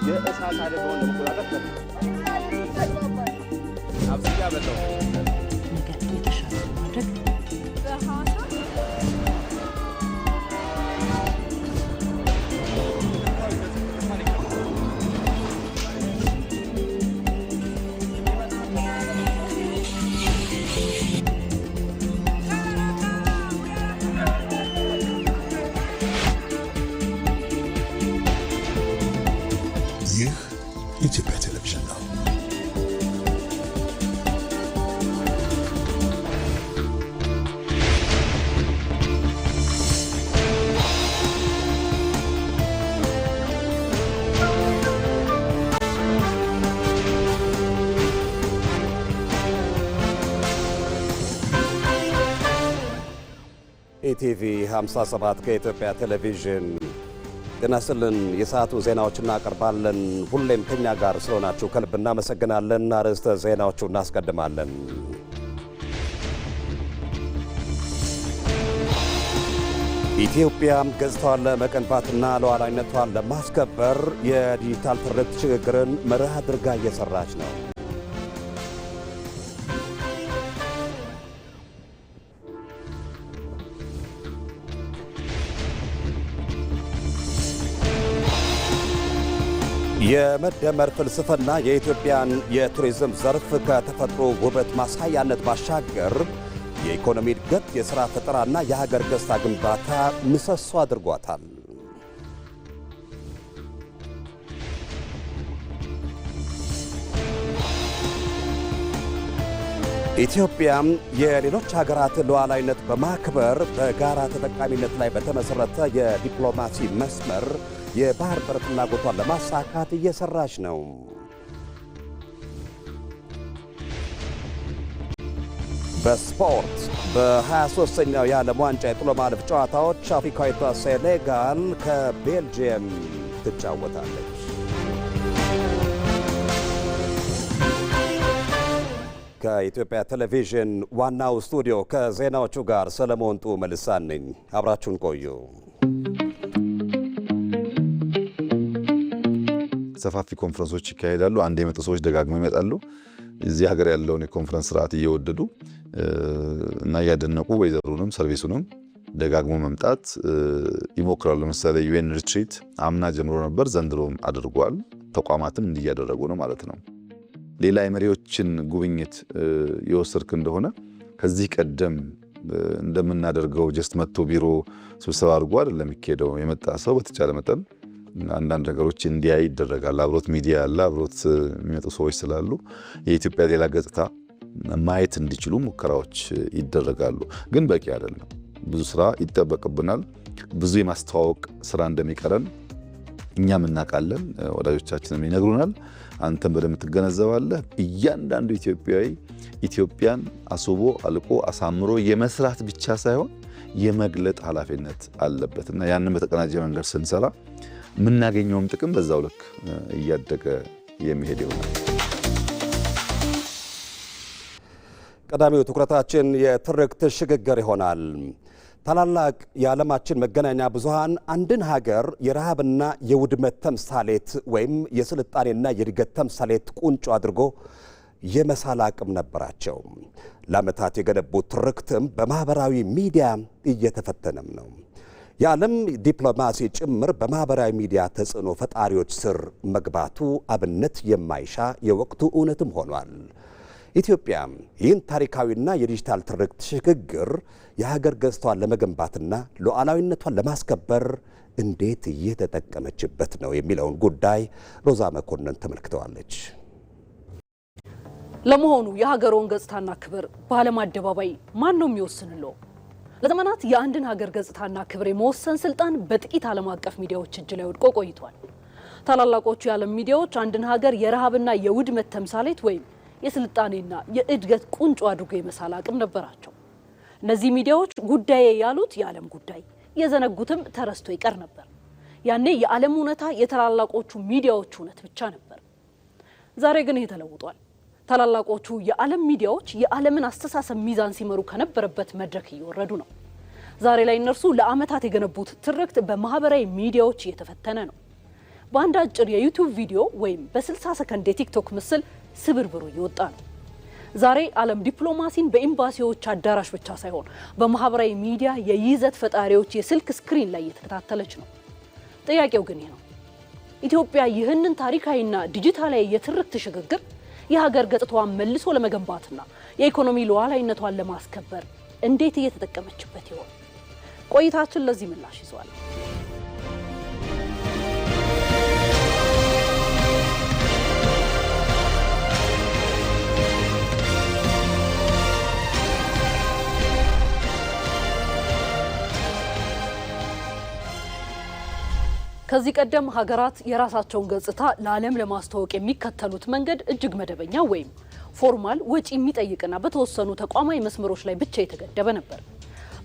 የእሳት አደጋውን ለመቆጣጠር አብዚያ በለው ነገር የተሻለ ማድረግ ኢትዮጵያ ቴሌቪዥን ነው። ኢቲቪ 57 ከኢትዮጵያ ቴሌቪዥን ጤናስልን የሰዓቱ ዜናዎችን እናቀርባለን። ሁሌም ከኛ ጋር ስለሆናችሁ ከልብ እናመሰግናለን። አርዕስተ ዜናዎቹን እናስቀድማለን። ኢትዮጵያ ገጽታዋን ለመገንባትና ሉዓላዊነቷን ለማስከበር የዲጂታል ትርክት ሽግግርን መርህ አድርጋ እየሰራች ነው። የመደመር ፍልስፍና የኢትዮጵያን የቱሪዝም ዘርፍ ከተፈጥሮ ውበት ማሳያነት ባሻገር የኢኮኖሚ እድገት፣ የሥራ ፈጠራና የሀገር ገጽታ ግንባታ ምሰሶ አድርጓታል። ኢትዮጵያም የሌሎች ሀገራትን ሉዓላዊነት በማክበር በጋራ ተጠቃሚነት ላይ በተመሠረተ የዲፕሎማሲ መስመር የባህር በር ፍላጎቷን ለማሳካት እየሰራች ነው። በስፖርት በ23ኛው የዓለም ዋንጫ የጥሎ ማለፍ ጨዋታዎች አፍሪካዊቷ ሴኔጋል ከቤልጅየም ትጫወታለች። ከኢትዮጵያ ቴሌቪዥን ዋናው ስቱዲዮ ከዜናዎቹ ጋር ሰለሞን ጡ መልሳን ነኝ። አብራችሁን ቆዩ። ሰፋፊ ኮንፈረንሶች ይካሄዳሉ። አንድ የመጡ ሰዎች ደጋግመው ይመጣሉ። እዚህ ሀገር ያለውን የኮንፈረንስ ስርዓት እየወደዱ እና እያደነቁ ወይዘሩንም ሰርቪሱንም ደጋግሞ መምጣት ይሞክራሉ። ለምሳሌ ዩኤን ሪትሪት አምና ጀምሮ ነበር፣ ዘንድሮም አድርጓል። ተቋማትም እንዲያደረጉ ነው ማለት ነው። ሌላ የመሪዎችን ጉብኝት የወሰድክ እንደሆነ ከዚህ ቀደም እንደምናደርገው ጀስት መጥቶ ቢሮ ስብሰባ አድርጎ አይደለም የሚካሄደው። የመጣ ሰው በተቻለ መጠን አንዳንድ ነገሮች እንዲያይ ይደረጋል። አብሮት ሚዲያ አለ፣ አብሮት የሚመጡ ሰዎች ስላሉ የኢትዮጵያ ሌላ ገጽታ ማየት እንዲችሉ ሙከራዎች ይደረጋሉ። ግን በቂ አይደለም። ብዙ ስራ ይጠበቅብናል። ብዙ የማስተዋወቅ ስራ እንደሚቀረን እኛም እናውቃለን፣ ወዳጆቻችንም ይነግሩናል። አንተም በደንብ ትገነዘባለህ። እያንዳንዱ ኢትዮጵያዊ ኢትዮጵያን አስቦ አልቆ አሳምሮ የመስራት ብቻ ሳይሆን የመግለጥ ኃላፊነት አለበት እና ያንን በተቀናጀ መንገድ ስንሰራ የምናገኘውም ጥቅም በዛው ልክ እያደገ የሚሄድ ይሆናል። ቀዳሚው ትኩረታችን የትርክት ሽግግር ይሆናል። ታላላቅ የዓለማችን መገናኛ ብዙሃን አንድን ሀገር የረሃብና የውድመት ተምሳሌት ወይም የስልጣኔና የእድገት ተምሳሌት ቁንጮ አድርጎ የመሳል አቅም ነበራቸው። ለዓመታት የገነቡት ትርክትም በማኅበራዊ ሚዲያ እየተፈተነም ነው። የዓለም ዲፕሎማሲ ጭምር በማኅበራዊ ሚዲያ ተጽዕኖ ፈጣሪዎች ስር መግባቱ አብነት የማይሻ የወቅቱ እውነትም ሆኗል። ኢትዮጵያ ይህን ታሪካዊና የዲጂታል ትርክት ሽግግር የሀገር ገጽታዋን ለመገንባትና ሉዓላዊነቷን ለማስከበር እንዴት እየተጠቀመችበት ነው የሚለውን ጉዳይ ሮዛ መኮንን ተመልክተዋለች። ለመሆኑ የሀገሮን ገጽታና ክብር በዓለም አደባባይ ማን ነው የሚወስንለው? ለዘመናት የአንድን ሀገር ገጽታና ክብር የመወሰን ስልጣን በጥቂት ዓለም አቀፍ ሚዲያዎች እጅ ላይ ወድቆ ቆይቷል። ታላላቆቹ የዓለም ሚዲያዎች አንድን ሀገር የረሃብና የውድመት ተምሳሌት ወይም የስልጣኔና የእድገት ቁንጮ አድርጎ የመሳል አቅም ነበራቸው። እነዚህ ሚዲያዎች ጉዳዬ ያሉት የዓለም ጉዳይ፣ የዘነጉትም ተረስቶ ይቀር ነበር። ያኔ የዓለም እውነታ የታላላቆቹ ሚዲያዎች እውነት ብቻ ነበር። ዛሬ ግን ይህ ተለውጧል። ታላላቆቹ የዓለም ሚዲያዎች የዓለምን አስተሳሰብ ሚዛን ሲመሩ ከነበረበት መድረክ እየወረዱ ነው። ዛሬ ላይ እነርሱ ለዓመታት የገነቡት ትርክት በማህበራዊ ሚዲያዎች እየተፈተነ ነው። በአንድ አጭር የዩቲዩብ ቪዲዮ ወይም በ60 ሰከንድ የቲክቶክ ምስል ስብርብሩ እየወጣ ነው። ዛሬ ዓለም ዲፕሎማሲን በኤምባሲዎች አዳራሽ ብቻ ሳይሆን በማህበራዊ ሚዲያ የይዘት ፈጣሪዎች የስልክ ስክሪን ላይ እየተከታተለች ነው። ጥያቄው ግን ይህ ነው። ኢትዮጵያ ይህንን ታሪካዊና ዲጂታላዊ የትርክት ሽግግር የሀገር ገጽታዋን መልሶ ለመገንባትና የኢኮኖሚ ሉዓላዊነቷን ለማስከበር እንዴት እየተጠቀመችበት ይሆን? ቆይታችን ለዚህ ምላሽ ይዟል። ከዚህ ቀደም ሀገራት የራሳቸውን ገጽታ ለዓለም ለማስተዋወቅ የሚከተሉት መንገድ እጅግ መደበኛ ወይም ፎርማል ወጪ የሚጠይቅና በተወሰኑ ተቋማዊ መስመሮች ላይ ብቻ የተገደበ ነበር።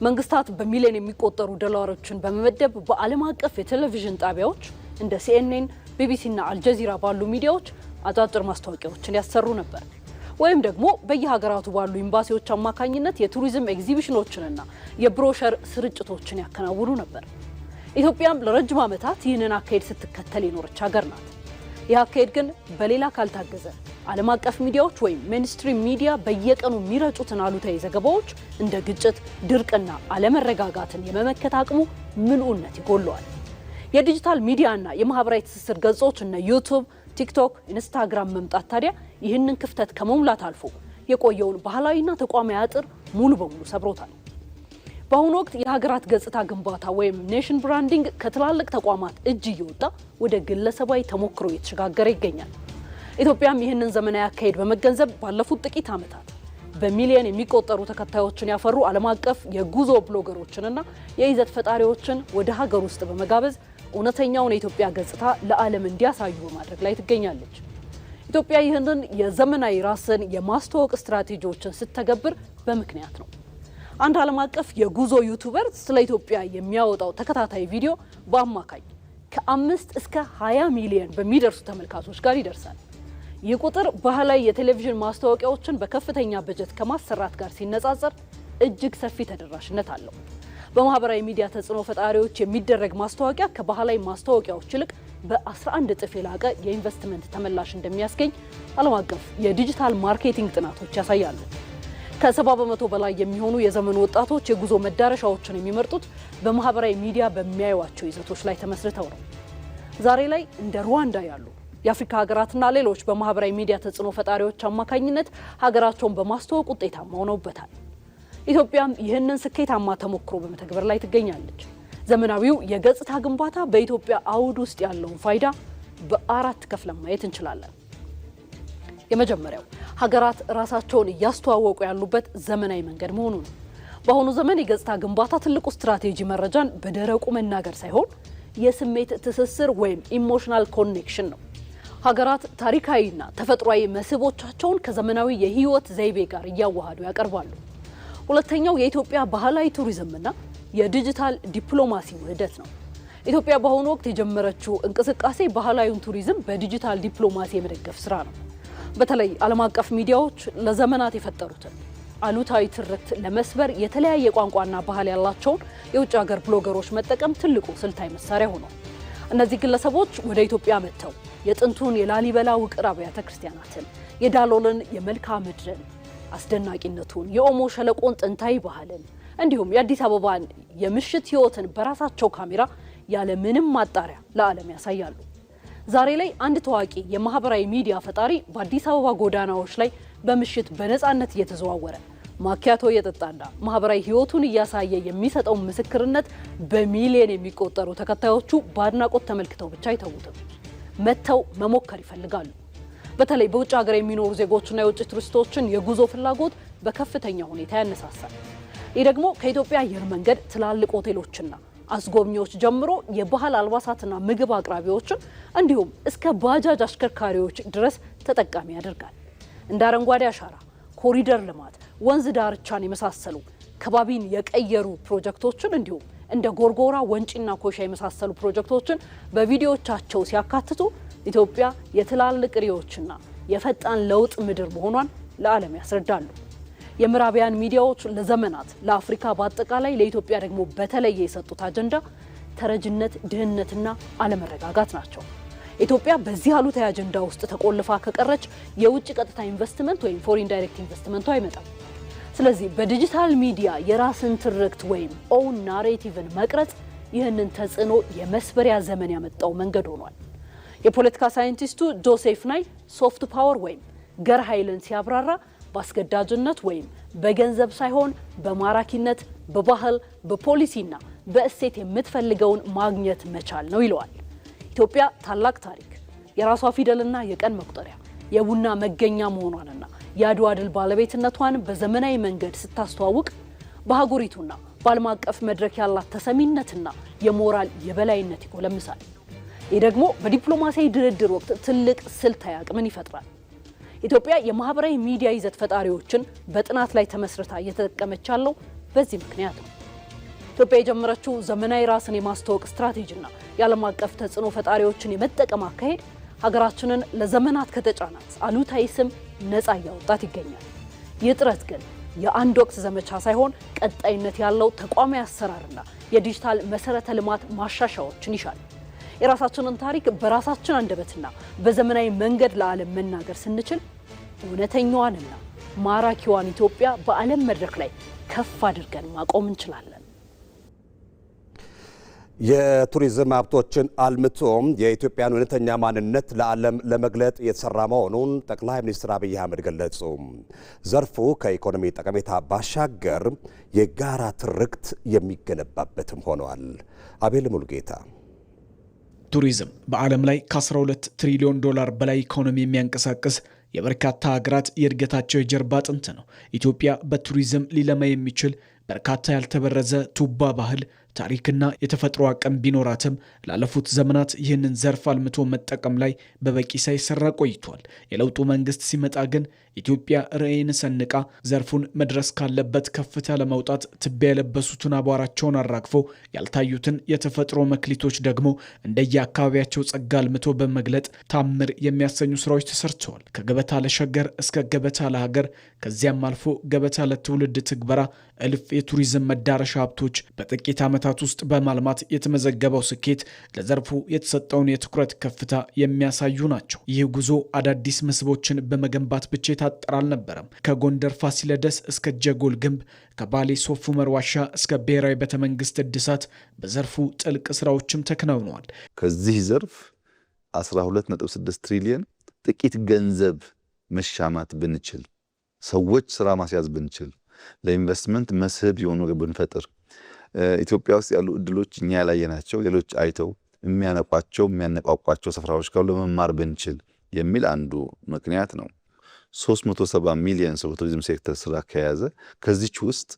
መንግስታት በሚሊዮን የሚቆጠሩ ዶላሮችን በመመደብ በዓለም አቀፍ የቴሌቪዥን ጣቢያዎች እንደ CNN፣ ቢቢሲና አልጀዚራ ባሉ ሚዲያዎች አጫጭር ማስታወቂያዎችን ያሰሩ ነበር። ወይም ደግሞ በየሀገራቱ ባሉ ኤምባሲዎች አማካኝነት የቱሪዝም ኤግዚቢሽኖችንና የብሮሸር ስርጭቶችን ያከናውኑ ነበር። ኢትዮጵያም ለረጅም ዓመታት ይህንን አካሄድ ስትከተል የኖረች ሀገር ናት። ይህ አካሄድ ግን በሌላ ካልታገዘ ዓለም አቀፍ ሚዲያዎች ወይም ሜንስትሪም ሚዲያ በየቀኑ የሚረጩትን አሉታዊ ዘገባዎች እንደ ግጭት፣ ድርቅና አለመረጋጋትን የመመከት አቅሙ ምልኡነት ይጎለዋል። የዲጂታል ሚዲያና የማህበራዊ ትስስር ገጾች እነ ዩቲዩብ፣ ቲክቶክ፣ ኢንስታግራም መምጣት ታዲያ ይህንን ክፍተት ከመሙላት አልፎ የቆየውን ባህላዊና ተቋማዊ አጥር ሙሉ በሙሉ ሰብሮታል። በአሁኑ ወቅት የሀገራት ገጽታ ግንባታ ወይም ኔሽን ብራንዲንግ ከትላልቅ ተቋማት እጅ እየወጣ ወደ ግለሰባዊ ተሞክሮ እየተሸጋገረ ይገኛል። ኢትዮጵያም ይህንን ዘመናዊ አካሄድ በመገንዘብ ባለፉት ጥቂት ዓመታት በሚሊዮን የሚቆጠሩ ተከታዮችን ያፈሩ ዓለም አቀፍ የጉዞ ብሎገሮችንና የይዘት ፈጣሪዎችን ወደ ሀገር ውስጥ በመጋበዝ እውነተኛውን የኢትዮጵያ ገጽታ ለዓለም እንዲያሳዩ በማድረግ ላይ ትገኛለች። ኢትዮጵያ ይህንን የዘመናዊ ራስን የማስተዋወቅ ስትራቴጂዎችን ስትተገብር በምክንያት ነው። አንድ ዓለም አቀፍ የጉዞ ዩቲዩበር ስለ ኢትዮጵያ የሚያወጣው ተከታታይ ቪዲዮ በአማካኝ ከ5 እስከ 20 ሚሊዮን በሚደርሱ ተመልካቾች ጋር ይደርሳል። ይህ ቁጥር ባህላዊ የቴሌቪዥን ማስታወቂያዎችን በከፍተኛ በጀት ከማሰራት ጋር ሲነጻጸር እጅግ ሰፊ ተደራሽነት አለው። በማህበራዊ ሚዲያ ተጽዕኖ ፈጣሪዎች የሚደረግ ማስታወቂያ ከባህላዊ ማስታወቂያዎች ይልቅ በ11 እጥፍ የላቀ የኢንቨስትመንት ተመላሽ እንደሚያስገኝ ዓለም አቀፍ የዲጂታል ማርኬቲንግ ጥናቶች ያሳያሉ። ከ70 በመቶ በላይ የሚሆኑ የዘመኑ ወጣቶች የጉዞ መዳረሻዎችን የሚመርጡት በማህበራዊ ሚዲያ በሚያዩዋቸው ይዘቶች ላይ ተመስርተው ነው። ዛሬ ላይ እንደ ሩዋንዳ ያሉ የአፍሪካ ሀገራትና ሌሎች በማህበራዊ ሚዲያ ተጽዕኖ ፈጣሪዎች አማካኝነት ሀገራቸውን በማስተዋወቅ ውጤታማ ሆነውበታል። ኢትዮጵያም ይህንን ስኬታማ ተሞክሮ በመተግበር ላይ ትገኛለች። ዘመናዊው የገጽታ ግንባታ በኢትዮጵያ አውድ ውስጥ ያለውን ፋይዳ በአራት ከፍለን ማየት እንችላለን። የመጀመሪያው ሀገራት ራሳቸውን እያስተዋወቁ ያሉበት ዘመናዊ መንገድ መሆኑ ነው። በአሁኑ ዘመን የገጽታ ግንባታ ትልቁ ስትራቴጂ መረጃን በደረቁ መናገር ሳይሆን የስሜት ትስስር ወይም ኢሞሽናል ኮኔክሽን ነው። ሀገራት ታሪካዊና ተፈጥሯዊ መስህቦቻቸውን ከዘመናዊ የህይወት ዘይቤ ጋር እያዋሃዱ ያቀርባሉ። ሁለተኛው የኢትዮጵያ ባህላዊ ቱሪዝምና የዲጂታል ዲፕሎማሲ ውህደት ነው። ኢትዮጵያ በአሁኑ ወቅት የጀመረችው እንቅስቃሴ ባህላዊውን ቱሪዝም በዲጂታል ዲፕሎማሲ የመደገፍ ስራ ነው። በተለይ ዓለም አቀፍ ሚዲያዎች ለዘመናት የፈጠሩትን አሉታዊ ትርክት ለመስበር የተለያየ ቋንቋና ባህል ያላቸውን የውጭ ሀገር ብሎገሮች መጠቀም ትልቁ ስልታዊ መሳሪያ ሆኗል። እነዚህ ግለሰቦች ወደ ኢትዮጵያ መጥተው የጥንቱን የላሊበላ ውቅር አብያተ ክርስቲያናትን፣ የዳሎልን የመልክዓ ምድርን አስደናቂነቱን፣ የኦሞ ሸለቆን ጥንታዊ ባህልን እንዲሁም የአዲስ አበባን የምሽት ህይወትን በራሳቸው ካሜራ ያለ ምንም ማጣሪያ ለዓለም ያሳያሉ። ዛሬ ላይ አንድ ታዋቂ የማህበራዊ ሚዲያ ፈጣሪ በአዲስ አበባ ጎዳናዎች ላይ በምሽት በነፃነት እየተዘዋወረ ማኪያቶ እየጠጣና ማህበራዊ ህይወቱን እያሳየ የሚሰጠው ምስክርነት በሚሊዮን የሚቆጠሩ ተከታዮቹ በአድናቆት ተመልክተው ብቻ አይተውትም፣ መተው መሞከር ይፈልጋሉ። በተለይ በውጭ ሀገር የሚኖሩ ዜጎችና የውጭ ቱሪስቶችን የጉዞ ፍላጎት በከፍተኛ ሁኔታ ያነሳሳል። ይህ ደግሞ ከኢትዮጵያ አየር መንገድ ትላልቅ ሆቴሎችና አስጎብኚዎች ጀምሮ የባህል አልባሳትና ምግብ አቅራቢዎችን እንዲሁም እስከ ባጃጅ አሽከርካሪዎች ድረስ ተጠቃሚ ያደርጋል። እንደ አረንጓዴ አሻራ፣ ኮሪደር ልማት፣ ወንዝ ዳርቻን የመሳሰሉ ከባቢን የቀየሩ ፕሮጀክቶችን እንዲሁም እንደ ጎርጎራ፣ ወንጪና ኮሻ የመሳሰሉ ፕሮጀክቶችን በቪዲዮዎቻቸው ሲያካትቱ ኢትዮጵያ የትላልቅ ሪዎችና የፈጣን ለውጥ ምድር መሆኗን ለዓለም ያስረዳሉ። የምዕራባውያን ሚዲያዎች ለዘመናት ለአፍሪካ በአጠቃላይ ለኢትዮጵያ ደግሞ በተለየ የሰጡት አጀንዳ ተረጅነት፣ ድህነትና አለመረጋጋት ናቸው። ኢትዮጵያ በዚህ አሉታዊ አጀንዳ ውስጥ ተቆልፋ ከቀረች የውጭ ቀጥታ ኢንቨስትመንት ወይም ፎሪን ዳይሬክት ኢንቨስትመንቱ አይመጣም። ስለዚህ በዲጂታል ሚዲያ የራስን ትርክት ወይም ኦውን ናሬቲቭን መቅረጽ ይህንን ተጽዕኖ የመስበሪያ ዘመን ያመጣው መንገድ ሆኗል። የፖለቲካ ሳይንቲስቱ ጆሴፍ ናይ ሶፍት ፓወር ወይም ገር ኃይልን ሲያብራራ በአስገዳጅነት ወይም በገንዘብ ሳይሆን በማራኪነት፣ በባህል፣ በፖሊሲና በእሴት የምትፈልገውን ማግኘት መቻል ነው ይለዋል። ኢትዮጵያ ታላቅ ታሪክ፣ የራሷ ፊደልና የቀን መቁጠሪያ፣ የቡና መገኛ መሆኗንና የአድዋ ድል ባለቤትነቷን በዘመናዊ መንገድ ስታስተዋውቅ በአህጉሪቱና በዓለም አቀፍ መድረክ ያላት ተሰሚነትና የሞራል የበላይነት ይጎለምሳል። ይህ ደግሞ በዲፕሎማሲያዊ ድርድር ወቅት ትልቅ ስልታዊ አቅምን ይፈጥራል። ኢትዮጵያ የማህበራዊ ሚዲያ ይዘት ፈጣሪዎችን በጥናት ላይ ተመስርታ እየተጠቀመች ያለው በዚህ ምክንያት ነው። ኢትዮጵያ የጀመረችው ዘመናዊ ራስን የማስተዋወቅ ስትራቴጂና የዓለም አቀፍ ተጽዕኖ ፈጣሪዎችን የመጠቀም አካሄድ ሀገራችንን ለዘመናት ከተጫናት አሉታዊ ስም ነፃ እያወጣት ይገኛል። ይህ ጥረት ግን የአንድ ወቅት ዘመቻ ሳይሆን ቀጣይነት ያለው ተቋማዊ አሰራርና የዲጂታል መሰረተ ልማት ማሻሻያዎችን ይሻል። የራሳችንን ታሪክ በራሳችን አንደበትና በዘመናዊ መንገድ ለዓለም መናገር ስንችል እውነተኛዋንና ማራኪዋን ኢትዮጵያ በዓለም መድረክ ላይ ከፍ አድርገን ማቆም እንችላለን። የቱሪዝም ሀብቶችን አልምቶም የኢትዮጵያን እውነተኛ ማንነት ለዓለም ለመግለጥ የተሰራ መሆኑን ጠቅላይ ሚኒስትር አብይ አህመድ ገለጹ። ዘርፉ ከኢኮኖሚ ጠቀሜታ ባሻገር የጋራ ትርክት የሚገነባበትም ሆኗል። አቤል ሙሉጌታ። ቱሪዝም በዓለም ላይ ከ12 ትሪሊዮን ዶላር በላይ ኢኮኖሚ የሚያንቀሳቅስ የበርካታ ሀገራት የእድገታቸው የጀርባ አጥንት ነው። ኢትዮጵያ በቱሪዝም ሊለማ የሚችል በርካታ ያልተበረዘ ቱባ ባህል፣ ታሪክና የተፈጥሮ አቅም ቢኖራትም ላለፉት ዘመናት ይህንን ዘርፍ አልምቶ መጠቀም ላይ በበቂ ሳይሰራ ቆይቷል። የለውጡ መንግስት ሲመጣ ግን ኢትዮጵያ ራዕይን ሰንቃ ዘርፉን መድረስ ካለበት ከፍታ ለማውጣት ትቢያ የለበሱትን አቧራቸውን አራግፎ ያልታዩትን የተፈጥሮ መክሊቶች ደግሞ እንደየአካባቢያቸው ጸጋ አልምቶ በመግለጥ ታምር የሚያሰኙ ስራዎች ተሰርተዋል። ከገበታ ለሸገር እስከ ገበታ ለሀገር ከዚያም አልፎ ገበታ ለትውልድ ትግበራ እልፍ የቱሪዝም መዳረሻ ሀብቶች በጥቂት ዓመታት ውስጥ በማልማት የተመዘገበው ስኬት ለዘርፉ የተሰጠውን የትኩረት ከፍታ የሚያሳዩ ናቸው። ይህ ጉዞ አዳዲስ መስህቦችን በመገንባት ብቻ የታጠረ አልነበረም። ከጎንደር ፋሲለደስ እስከ ጀጎል ግንብ፣ ከባሌ ሶፍ ዑመር ዋሻ እስከ ብሔራዊ ቤተመንግስት እድሳት በዘርፉ ጥልቅ ስራዎችም ተከናውነዋል። ከዚህ ዘርፍ 12.6 ትሪሊየን ጥቂት ገንዘብ መሻማት ብንችል፣ ሰዎች ስራ ማስያዝ ብንችል፣ ለኢንቨስትመንት መስህብ የሆኑ ብንፈጥር፣ ኢትዮጵያ ውስጥ ያሉ እድሎች እኛ ያላየናቸው ሌሎች አይተው የሚያነቋቋቸው ስፍራዎች ካሉ ለመማር ብንችል የሚል አንዱ ምክንያት ነው። 370 ሚሊዮን ሰው በቱሪዝም ሴክተር ስራ ከያዘ ከዚች ውስጥ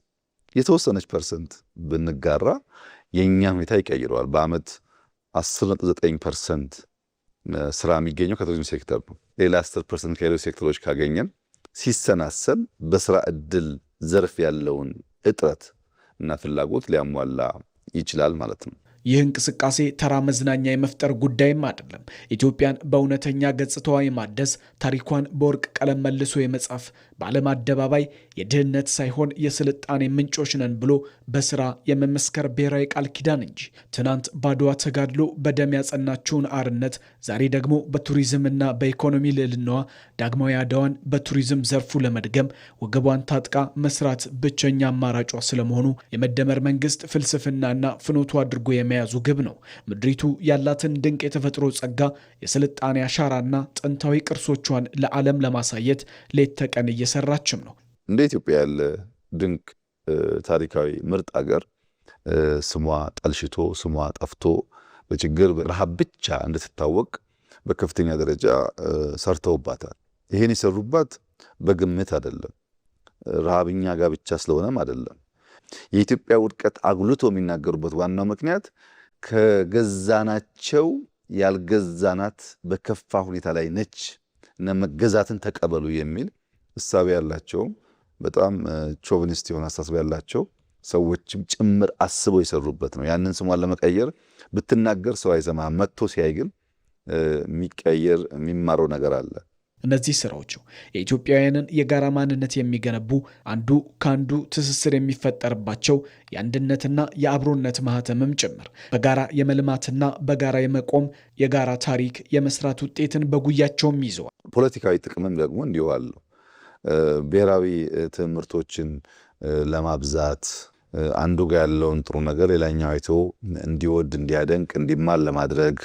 የተወሰነች ፐርሰንት ብንጋራ የኛ ሁኔታ ይቀይረዋል። በአመት 10.9% ስራ የሚገኘው ከቱሪዝም ሴክተር ነው። ሌላ 10% ከሌሎች ሴክተሮች ካገኘን ሲሰናሰል በስራ እድል ዘርፍ ያለውን እጥረት እና ፍላጎት ሊያሟላ ይችላል ማለት ነው። ይህ እንቅስቃሴ ተራ መዝናኛ የመፍጠር ጉዳይም አይደለም። ኢትዮጵያን በእውነተኛ ገጽታዋ የማደስ ታሪኳን በወርቅ ቀለም መልሶ የመጻፍ በዓለም አደባባይ የድህነት ሳይሆን የስልጣኔ ምንጮች ነን ብሎ በስራ የመመስከር ብሔራዊ ቃል ኪዳን እንጂ። ትናንት ባድዋ ተጋድሎ በደም ያጸናችውን አርነት ዛሬ ደግሞ በቱሪዝምና በኢኮኖሚ ልዕልናዋ ዳግማዊ አድዋን በቱሪዝም ዘርፉ ለመድገም ወገቧን ታጥቃ መስራት ብቸኛ አማራጯ ስለመሆኑ የመደመር መንግስት ፍልስፍናና ፍኖቱ አድርጎ የመያዙ ግብ ነው። ምድሪቱ ያላትን ድንቅ የተፈጥሮ ጸጋ፣ የስልጣኔ አሻራና ጥንታዊ ቅርሶቿን ለዓለም ለማሳየት ሌት ተቀን እየሰራችም ነው። እንደ ኢትዮጵያ ያለ ድንቅ ታሪካዊ ምርጥ አገር ስሟ ጠልሽቶ ስሟ ጠፍቶ በችግር በረሃብ ብቻ እንድትታወቅ በከፍተኛ ደረጃ ሰርተውባታል። ይሄን የሰሩባት በግምት አይደለም፣ ረሃብኛ ጋር ብቻ ስለሆነም አይደለም። የኢትዮጵያ ውድቀት አጉልቶ የሚናገሩበት ዋናው ምክንያት ከገዛናቸው ያልገዛናት በከፋ ሁኔታ ላይ ነች እና መገዛትን ተቀበሉ የሚል እሳቤ ያላቸው በጣም ቾቪኒስት የሆነ አስተሳሰብ ያላቸው ሰዎችም ጭምር አስበው የሰሩበት ነው። ያንን ስሟን ለመቀየር ብትናገር ሰው አይሰማም። መጥቶ ሲያይ ግን የሚቀየር የሚማረው ነገር አለ። እነዚህ ስራዎች የኢትዮጵያውያንን የጋራ ማንነት የሚገነቡ አንዱ ከአንዱ ትስስር የሚፈጠርባቸው የአንድነትና የአብሮነት ማህተምም ጭምር በጋራ የመልማትና በጋራ የመቆም የጋራ ታሪክ የመስራት ውጤትን በጉያቸውም ይዘዋል። ፖለቲካዊ ጥቅምም ደግሞ እንዲሁ አለው። ብሔራዊ ትምህርቶችን ለማብዛት አንዱ ጋር ያለውን ጥሩ ነገር ሌላኛው አይቶ እንዲወድ እንዲያደንቅ እንዲማር ለማድረግ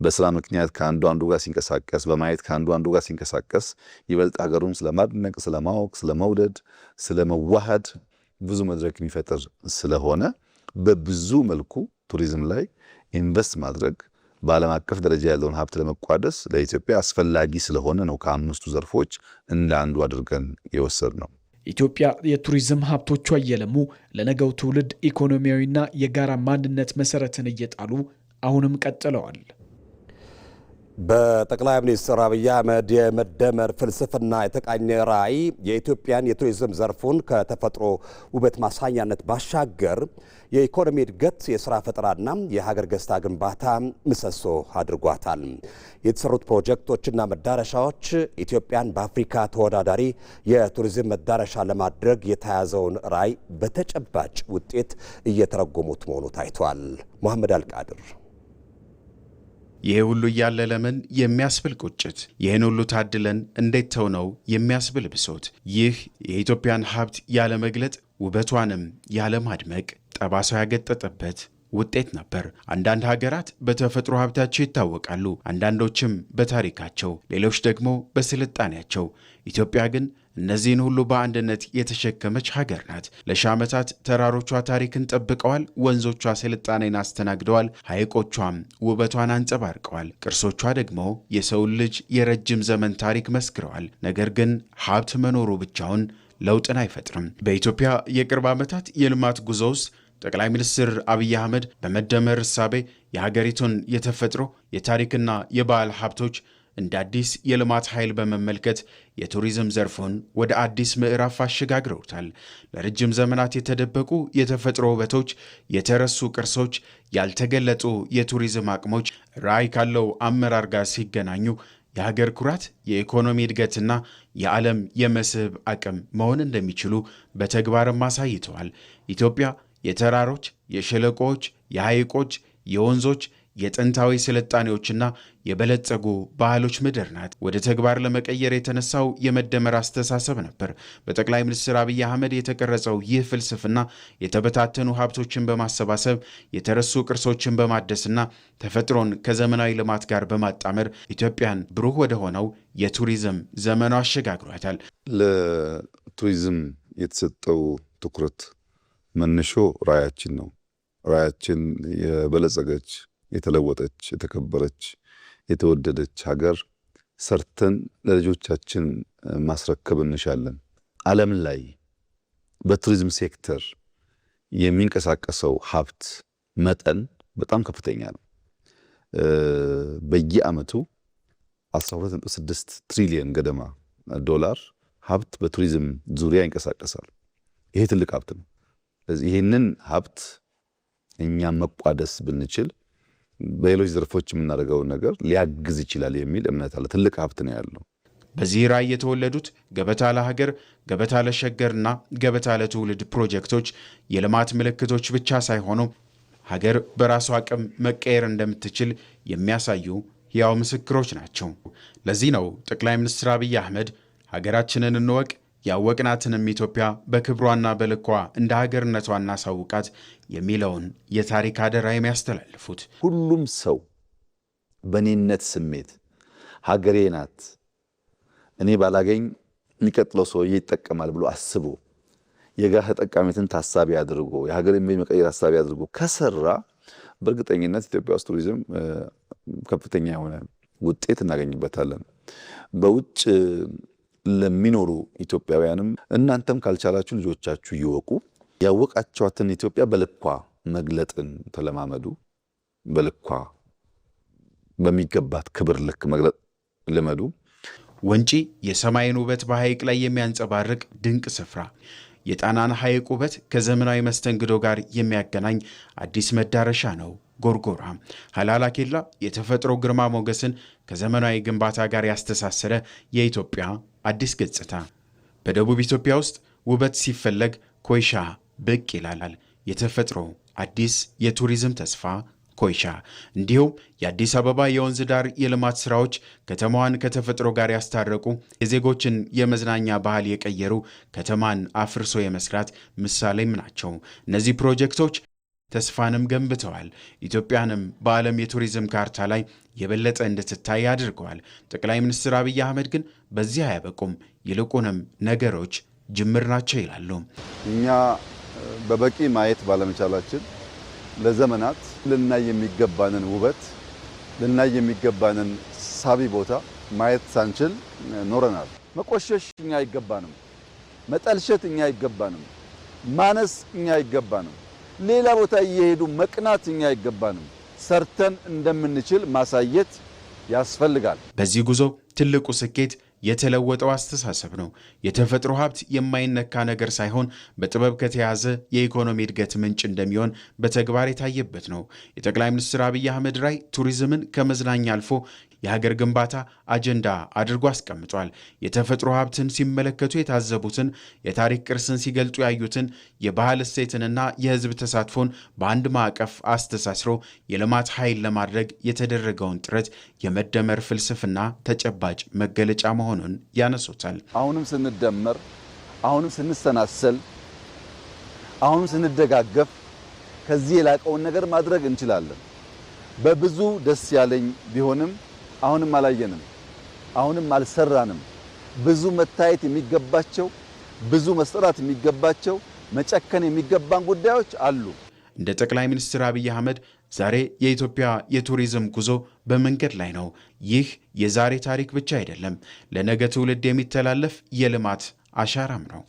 በስራ ምክንያት ከአንዱ አንዱ ጋር ሲንቀሳቀስ በማየት ከአንዱ አንዱ ጋር ሲንቀሳቀስ ይበልጥ ሀገሩን ስለማድነቅ ስለማወቅ ስለመውደድ ስለመዋሃድ ብዙ መድረክ የሚፈጥር ስለሆነ በብዙ መልኩ ቱሪዝም ላይ ኢንቨስት ማድረግ በዓለም አቀፍ ደረጃ ያለውን ሀብት ለመቋደስ ለኢትዮጵያ አስፈላጊ ስለሆነ ነው ከአምስቱ ዘርፎች እንደ አንዱ አድርገን የወሰድነው። ኢትዮጵያ የቱሪዝም ሀብቶቿ እየለሙ ለነገው ትውልድ ኢኮኖሚያዊና የጋራ ማንነት መሰረትን እየጣሉ አሁንም ቀጥለዋል። በጠቅላይ ሚኒስትር አብይ አህመድ የመደመር ፍልስፍና የተቃኘ ራዕይ የኢትዮጵያን የቱሪዝም ዘርፉን ከተፈጥሮ ውበት ማሳያነት ባሻገር የኢኮኖሚ እድገት፣ የሥራ ፈጠራና የሀገር ገጽታ ግንባታ ምሰሶ አድርጓታል። የተሰሩት ፕሮጀክቶችና መዳረሻዎች ኢትዮጵያን በአፍሪካ ተወዳዳሪ የቱሪዝም መዳረሻ ለማድረግ የተያዘውን ራዕይ በተጨባጭ ውጤት እየተረጎሙት መሆኑ ታይቷል። መሐመድ አልቃድር ይሄ ሁሉ እያለ ለምን የሚያስብል ቁጭት፣ ይህን ሁሉ ታድለን እንዴት ተው ነው የሚያስብል ብሶት፣ ይህ የኢትዮጵያን ሀብት ያለመግለጥ ውበቷንም ያለማድመቅ ጠባሳው ያገጠጠበት ውጤት ነበር። አንዳንድ ሀገራት በተፈጥሮ ሀብታቸው ይታወቃሉ፣ አንዳንዶችም በታሪካቸው፣ ሌሎች ደግሞ በስልጣኔያቸው። ኢትዮጵያ ግን እነዚህን ሁሉ በአንድነት የተሸከመች ሀገር ናት። ለሺህ ዓመታት ተራሮቿ ታሪክን ጠብቀዋል፣ ወንዞቿ ስልጣኔን አስተናግደዋል፣ ሐይቆቿም ውበቷን አንጸባርቀዋል፣ ቅርሶቿ ደግሞ የሰውን ልጅ የረጅም ዘመን ታሪክ መስክረዋል። ነገር ግን ሀብት መኖሩ ብቻውን ለውጥን አይፈጥርም። በኢትዮጵያ የቅርብ ዓመታት የልማት ጉዞ ውስጥ ጠቅላይ ሚኒስትር አብይ አህመድ በመደመር እሳቤ የሀገሪቱን የተፈጥሮ የታሪክና የባህል ሀብቶች እንደ አዲስ የልማት ኃይል በመመልከት የቱሪዝም ዘርፉን ወደ አዲስ ምዕራፍ አሸጋግረውታል። ለረጅም ዘመናት የተደበቁ የተፈጥሮ ውበቶች፣ የተረሱ ቅርሶች፣ ያልተገለጡ የቱሪዝም አቅሞች ራዕይ ካለው አመራር ጋር ሲገናኙ የሀገር ኩራት፣ የኢኮኖሚ እድገትና የዓለም የመስህብ አቅም መሆን እንደሚችሉ በተግባርም አሳይተዋል። ኢትዮጵያ የተራሮች፣ የሸለቆዎች፣ የሐይቆች፣ የወንዞች፣ የጥንታዊ ስልጣኔዎችና የበለጸጉ ባህሎች ምድር ናት። ወደ ተግባር ለመቀየር የተነሳው የመደመር አስተሳሰብ ነበር። በጠቅላይ ሚኒስትር አብይ አህመድ የተቀረጸው ይህ ፍልስፍና የተበታተኑ ሀብቶችን በማሰባሰብ የተረሱ ቅርሶችን በማደስና ተፈጥሮን ከዘመናዊ ልማት ጋር በማጣመር ኢትዮጵያን ብሩህ ወደ ሆነው የቱሪዝም ዘመኑ አሸጋግሯታል። ለቱሪዝም የተሰጠው ትኩረት መነሾ ራዕያችን ነው። ራዕያችን የበለጸገች፣ የተለወጠች፣ የተከበረች፣ የተወደደች ሀገር ሰርተን ለልጆቻችን ማስረከብ እንሻለን። ዓለም ላይ በቱሪዝም ሴክተር የሚንቀሳቀሰው ሀብት መጠን በጣም ከፍተኛ ነው። በየዓመቱ 12.6 ትሪሊየን ገደማ ዶላር ሀብት በቱሪዝም ዙሪያ ይንቀሳቀሳል። ይሄ ትልቅ ሀብት ነው። ስለዚህ ይህንን ሀብት እኛም መቋደስ ብንችል በሌሎች ዘርፎች የምናደርገውን ነገር ሊያግዝ ይችላል የሚል እምነት አለ። ትልቅ ሀብት ነው ያለው። በዚህ ራዕይ የተወለዱት ገበታ ለሀገር፣ ገበታ ለሸገርና ገበታ ለትውልድ ፕሮጀክቶች የልማት ምልክቶች ብቻ ሳይሆኑ ሀገር በራሷ አቅም መቀየር እንደምትችል የሚያሳዩ ሕያው ምስክሮች ናቸው። ለዚህ ነው ጠቅላይ ሚኒስትር አብይ አህመድ ሀገራችንን እንወቅ፣ ያወቅናትንም ኢትዮጵያ በክብሯና በልኳ እንደ ሀገርነቷ እናሳውቃት የሚለውን የታሪክ አደራ የሚያስተላልፉት። ሁሉም ሰው በኔነት ስሜት ሀገሬ ናት፣ እኔ ባላገኝ የሚቀጥለው ሰውዬ ይጠቀማል ብሎ አስቦ የጋራ ተጠቃሚነትን ታሳቢ አድርጎ የሀገርን መቀየር ታሳቢ አድርጎ ከሰራ በእርግጠኝነት ኢትዮጵያ ውስጥ ቱሪዝም ከፍተኛ የሆነ ውጤት እናገኝበታለን። በውጭ ለሚኖሩ ኢትዮጵያውያንም እናንተም ካልቻላችሁ ልጆቻችሁ ይወቁ፣ ያወቃቸዋትን ኢትዮጵያ በልኳ መግለጥን ተለማመዱ። በልኳ በሚገባት ክብር ልክ መግለጥ ልመዱ። ወንጪ የሰማይን ውበት በሐይቅ ላይ የሚያንጸባርቅ ድንቅ ስፍራ፣ የጣናን ሐይቅ ውበት ከዘመናዊ መስተንግዶ ጋር የሚያገናኝ አዲስ መዳረሻ ነው ጎርጎራ። ሀላላ ኬላ የተፈጥሮ ግርማ ሞገስን ከዘመናዊ ግንባታ ጋር ያስተሳሰረ የኢትዮጵያ አዲስ ገጽታ። በደቡብ ኢትዮጵያ ውስጥ ውበት ሲፈለግ ኮይሻ ብቅ ይላል። የተፈጥሮ አዲስ የቱሪዝም ተስፋ ኮይሻ። እንዲሁም የአዲስ አበባ የወንዝ ዳር የልማት ሥራዎች ከተማዋን ከተፈጥሮ ጋር ያስታረቁ፣ የዜጎችን የመዝናኛ ባህል የቀየሩ፣ ከተማን አፍርሶ የመስራት ምሳሌም ናቸው። እነዚህ ፕሮጀክቶች ተስፋንም ገንብተዋል። ኢትዮጵያንም በዓለም የቱሪዝም ካርታ ላይ የበለጠ እንድትታይ አድርገዋል። ጠቅላይ ሚኒስትር አብይ አህመድ ግን በዚህ አያበቁም፣ ይልቁንም ነገሮች ጅምር ናቸው ይላሉ። እኛ በበቂ ማየት ባለመቻላችን ለዘመናት ልናይ የሚገባንን ውበት ልናይ የሚገባንን ሳቢ ቦታ ማየት ሳንችል ኖረናል። መቆሸሽ እኛ አይገባንም፣ መጠልሸት እኛ አይገባንም፣ ማነስ እኛ አይገባንም፣ ሌላ ቦታ እየሄዱ መቅናት እኛ አይገባንም። ሰርተን እንደምንችል ማሳየት ያስፈልጋል። በዚህ ጉዞ ትልቁ ስኬት የተለወጠው አስተሳሰብ ነው። የተፈጥሮ ሀብት የማይነካ ነገር ሳይሆን በጥበብ ከተያዘ የኢኮኖሚ እድገት ምንጭ እንደሚሆን በተግባር የታየበት ነው። የጠቅላይ ሚኒስትር አብይ አህመድ ራዕይ ቱሪዝምን ከመዝናኛ አልፎ የሀገር ግንባታ አጀንዳ አድርጎ አስቀምጧል። የተፈጥሮ ሀብትን ሲመለከቱ የታዘቡትን፣ የታሪክ ቅርስን ሲገልጡ ያዩትን፣ የባህል እሴትንና የሕዝብ ተሳትፎን በአንድ ማዕቀፍ አስተሳስሮ የልማት ኃይል ለማድረግ የተደረገውን ጥረት የመደመር ፍልስፍና ተጨባጭ መገለጫ መሆኑን ያነሱታል። አሁንም ስንደመር፣ አሁንም ስንሰናሰል፣ አሁንም ስንደጋገፍ ከዚህ የላቀውን ነገር ማድረግ እንችላለን። በብዙ ደስ ያለኝ ቢሆንም አሁንም አላየንም፣ አሁንም አልሰራንም። ብዙ መታየት የሚገባቸው፣ ብዙ መሰራት የሚገባቸው፣ መጨከን የሚገባን ጉዳዮች አሉ። እንደ ጠቅላይ ሚኒስትር አብይ አህመድ ዛሬ የኢትዮጵያ የቱሪዝም ጉዞ በመንገድ ላይ ነው። ይህ የዛሬ ታሪክ ብቻ አይደለም፣ ለነገ ትውልድ የሚተላለፍ የልማት አሻራም ነው።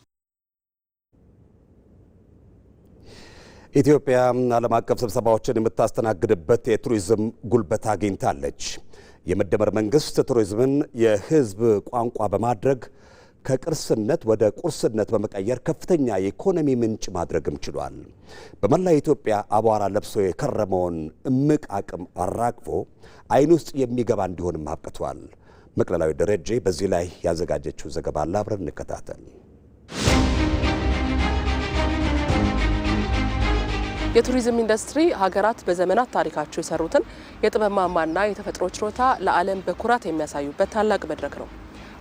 ኢትዮጵያ ዓለም አቀፍ ስብሰባዎችን የምታስተናግድበት የቱሪዝም ጉልበት አግኝታለች። የመደመር መንግስት ቱሪዝምን የህዝብ ቋንቋ በማድረግ ከቅርስነት ወደ ቁርስነት በመቀየር ከፍተኛ የኢኮኖሚ ምንጭ ማድረግም ችሏል። በመላ ኢትዮጵያ አቧራ ለብሶ የከረመውን እምቅ አቅም አራግፎ አይን ውስጥ የሚገባ እንዲሆንም አብቅቷል። መቅለላዊ ደረጀ በዚህ ላይ ያዘጋጀችው ዘገባ አብረን እንከታተል። የቱሪዝም ኢንዱስትሪ ሀገራት በዘመናት ታሪካቸው የሰሩትን የጥበብ ማማና የተፈጥሮ ችሎታ ለዓለም በኩራት የሚያሳዩበት ታላቅ መድረክ ነው።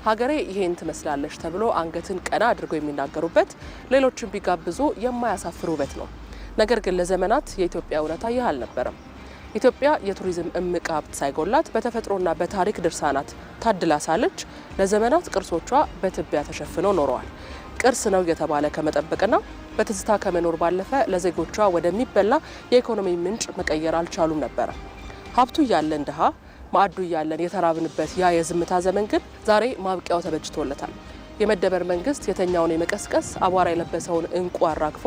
ሀገሬ ይሄን ትመስላለች ተብሎ አንገትን ቀና አድርገው የሚናገሩበት፣ ሌሎችን ቢጋብዙ የማያሳፍር ውበት ነው። ነገር ግን ለዘመናት የኢትዮጵያ እውነታ ይህ አልነበረም። ኢትዮጵያ የቱሪዝም እምቅ ሀብት ሳይጎላት በተፈጥሮና በታሪክ ድርሳናት ታድላ ሳለች ለዘመናት ቅርሶቿ በትቢያ ተሸፍነው ኖረዋል። ቅርስ ነው የተባለ ከመጠበቅና በትዝታ ከመኖር ባለፈ ለዜጎቿ ወደሚበላ የኢኮኖሚ ምንጭ መቀየር አልቻሉም ነበር። ሀብቱ እያለን ድሃ፣ ማዕዱ እያለን የተራብንበት ያ የዝምታ ዘመን ግን ዛሬ ማብቂያው ተበጅቶለታል። የመደመር መንግስት የተኛውን የመቀስቀስ አቧራ የለበሰውን እንቁ አራግፎ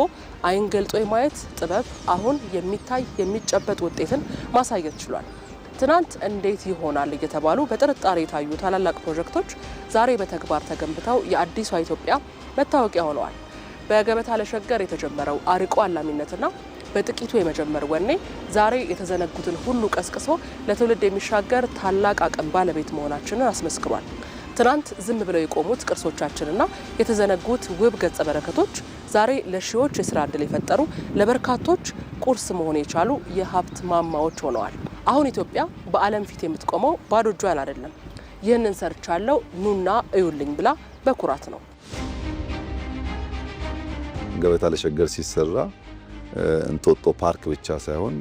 አይን ገልጦ የማየት ጥበብ አሁን የሚታይ የሚጨበጥ ውጤትን ማሳየት ችሏል። ትናንት እንዴት ይሆናል እየተባሉ በጥርጣሬ የታዩ ታላላቅ ፕሮጀክቶች ዛሬ በተግባር ተገንብተው የአዲሷ ኢትዮጵያ መታወቂያ ሆነዋል። በገበታ ለሸገር የተጀመረው አርቆ አላሚነትና በጥቂቱ የመጀመር ወኔ ዛሬ የተዘነጉትን ሁሉ ቀስቅሶ ለትውልድ የሚሻገር ታላቅ አቅም ባለቤት መሆናችንን አስመስክሯል። ትናንት ዝም ብለው የቆሙት ቅርሶቻችንና የተዘነጉት ውብ ገጸ በረከቶች ዛሬ ለሺዎች የስራ ዕድል የፈጠሩ፣ ለበርካቶች ቁርስ መሆን የቻሉ የሀብት ማማዎች ሆነዋል። አሁን ኢትዮጵያ በዓለም ፊት የምትቆመው ባዶ እጇን አይደለም። ይህንን ሰርቻለሁ ኑና እዩልኝ ብላ በኩራት ነው። ገበታ ለሸገር ሲሰራ እንጦጦ ፓርክ ብቻ ሳይሆን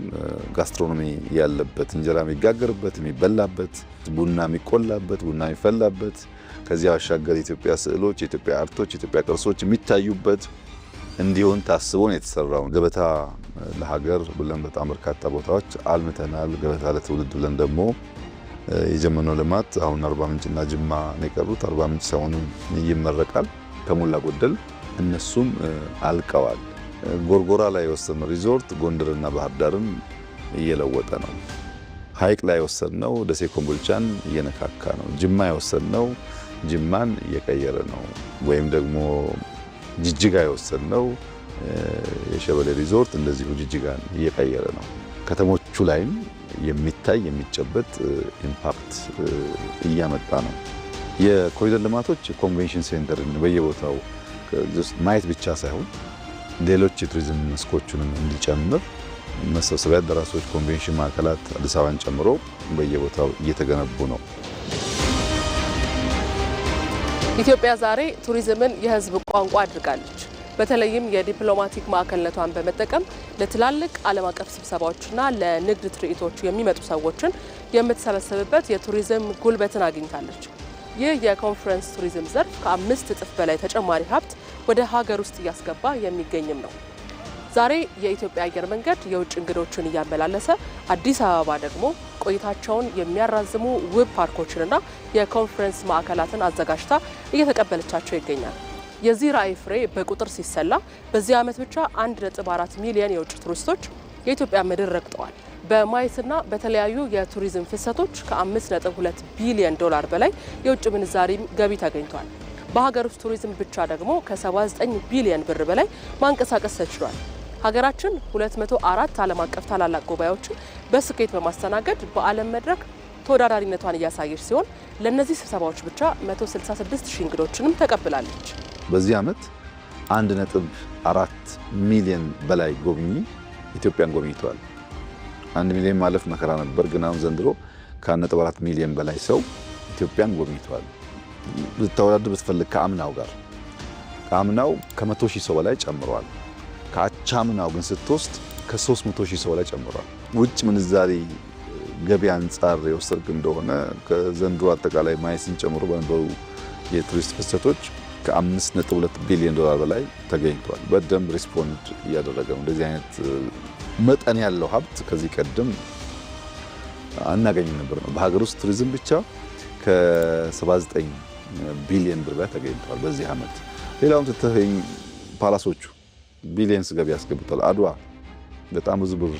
ጋስትሮኖሚ ያለበት፣ እንጀራ የሚጋገርበት፣ የሚበላበት፣ ቡና የሚቆላበት፣ ቡና የሚፈላበት፣ ከዚያ ባሻገር የኢትዮጵያ ስዕሎች፣ የኢትዮጵያ አርቶች፣ የኢትዮጵያ ቅርሶች የሚታዩበት እንዲሆን ታስቦ ነው የተሰራው። ገበታ ለሀገር ብለን በጣም በርካታ ቦታዎች አልምተናል። ገበታ ለትውልድ ብለን ደግሞ የጀመነው ልማት አሁን አርባ ምንጭና ጅማ ነው የቀሩት። አርባ ምንጭ ሰሞኑን ይመረቃል ከሞላ ጎደል፣ እነሱም አልቀዋል። ጎርጎራ ላይ የወሰነው ሪዞርት ጎንደርና ባህር ዳርን እየለወጠ ነው። ሐይቅ ላይ የወሰነው ደሴ ኮምቦልቻን እየነካካ ነው። ጅማ የወሰነው ጅማን እየቀየረ ነው። ወይም ደግሞ ጅጅጋ የወሰድነው የሸበሌ ሪዞርት እንደዚሁ ጅጅጋን እየቀየረ ነው። ከተሞቹ ላይም የሚታይ የሚጨበጥ ኢምፓክት እያመጣ ነው። የኮሪደር ልማቶች ኮንቬንሽን ሴንተርን በየቦታው ማየት ብቻ ሳይሆን ሌሎች የቱሪዝም መስኮቹንም እንዲጨምር መሰብሰቢያ አዳራሾች፣ ኮንቬንሽን ማዕከላት አዲስ አበባን ጨምሮ በየቦታው እየተገነቡ ነው። ኢትዮጵያ ዛሬ ቱሪዝምን የሕዝብ ቋንቋ አድርጋለች። በተለይም የዲፕሎማቲክ ማዕከልነቷን በመጠቀም ለትላልቅ ዓለም አቀፍ ስብሰባዎችና ለንግድ ትርኢቶች የሚመጡ ሰዎችን የምትሰበስብበት የቱሪዝም ጉልበትን አግኝታለች። ይህ የኮንፈረንስ ቱሪዝም ዘርፍ ከ5 እጥፍ በላይ ተጨማሪ ሀብት ወደ ሀገር ውስጥ እያስገባ የሚገኝም ነው። ዛሬ የኢትዮጵያ አየር መንገድ የውጭ እንግዶችን እያመላለሰ አዲስ አበባ ደግሞ ቆይታቸውን የሚያራዝሙ ውብ ፓርኮችንና የኮንፈረንስ ማዕከላትን አዘጋጅታ እየተቀበለቻቸው ይገኛል። የዚህ ራዕይ ፍሬ በቁጥር ሲሰላ በዚህ ዓመት ብቻ 1.4 ሚሊዮን የውጭ ቱሪስቶች የኢትዮጵያ ምድር ረግጠዋል። በማየትና በተለያዩ የቱሪዝም ፍሰቶች ከ5.2 ቢሊዮን ዶላር በላይ የውጭ ምንዛሪ ገቢ ተገኝቷል። በሀገር ውስጥ ቱሪዝም ብቻ ደግሞ ከ79 ቢሊዮን ብር በላይ ማንቀሳቀስ ተችሏል። ሀገራችን 204 ዓለም አቀፍ ታላላቅ ጉባኤዎችን በስኬት በማስተናገድ በዓለም መድረክ ተወዳዳሪነቷን እያሳየች ሲሆን ለእነዚህ ስብሰባዎች ብቻ 166 ሺህ እንግዶችንም ተቀብላለች። በዚህ ዓመት 1.4 ሚሊዮን በላይ ጎብኚ ኢትዮጵያን ጎብኝተዋል። 1 ሚሊዮን ማለፍ መከራ ነበር፣ ግን አሁን ዘንድሮ ከ1.4 ሚሊዮን በላይ ሰው ኢትዮጵያን ጎብኝተዋል። ልታወዳድር ብትፈልግ ከአምናው ጋር ከአምናው ከ100 ሺህ ሰው በላይ ጨምሯል። ከአቻምናው ግን ስትወስድ ከ300 ሺህ ሰው በላይ ጨምሯል። ውጭ ምንዛሪ ገቢ አንጻር የወሰድክ እንደሆነ ከዘንድሮ አጠቃላይ ማየትን ጨምሮ በነበሩ የቱሪስት ፍሰቶች ከ5.2 ቢሊዮን ዶላር በላይ ተገኝቷል። በደንብ ሪስፖንድ እያደረገ ነው። እንደዚህ አይነት መጠን ያለው ሀብት ከዚህ ቀደም አናገኝም ነበር ነው። በሀገር ውስጥ ቱሪዝም ብቻ ከ79 ቢሊዮን ብር በላይ ተገኝቷል በዚህ ዓመት። ሌላውን ትተኸኝ ፓላሶቹ ቢሊየንስ ገቢ ያስገብቷል። አድዋ በጣም ብዙ ብር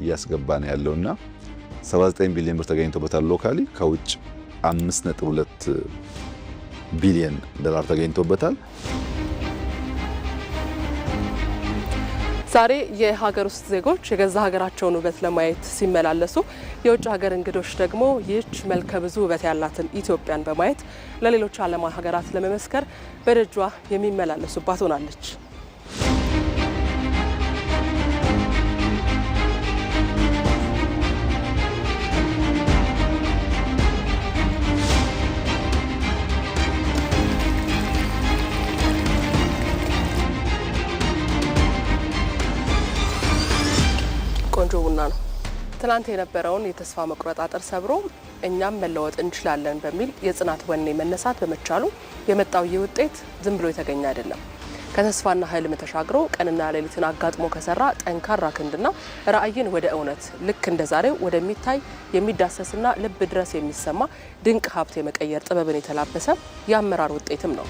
እያስገባ ነው ያለውና 79 ቢሊዮን ብር ተገኝቶበታል። ሎካሊ ከውጭ 5.2 ቢሊዮን ዶላር ተገኝቶበታል። ዛሬ የሀገር ውስጥ ዜጎች የገዛ ሀገራቸውን ውበት ለማየት ሲመላለሱ፣ የውጭ ሀገር እንግዶች ደግሞ ይህች መልከ ብዙ ውበት ያላትን ኢትዮጵያን በማየት ለሌሎች ዓለም ሀገራት ለመመስከር በደጇ የሚመላለሱባት ሆናለች። ቆንጆ ቡና ነው። ትላንት የነበረውን የተስፋ መቁረጥ አጥር ሰብሮ እኛም መለወጥ እንችላለን በሚል የጽናት ወኔ መነሳት በመቻሉ የመጣው ይህ ውጤት ዝም ብሎ የተገኘ አይደለም። ከተስፋና ህልም ተሻግሮ ቀንና ሌሊትን አጋጥሞ ከሰራ ጠንካራ ክንድና ራዕይን ወደ እውነት ልክ እንደ ዛሬው ወደሚታይ የሚዳሰስና ልብ ድረስ የሚሰማ ድንቅ ሀብት የመቀየር ጥበብን የተላበሰ የአመራር ውጤትም ነው።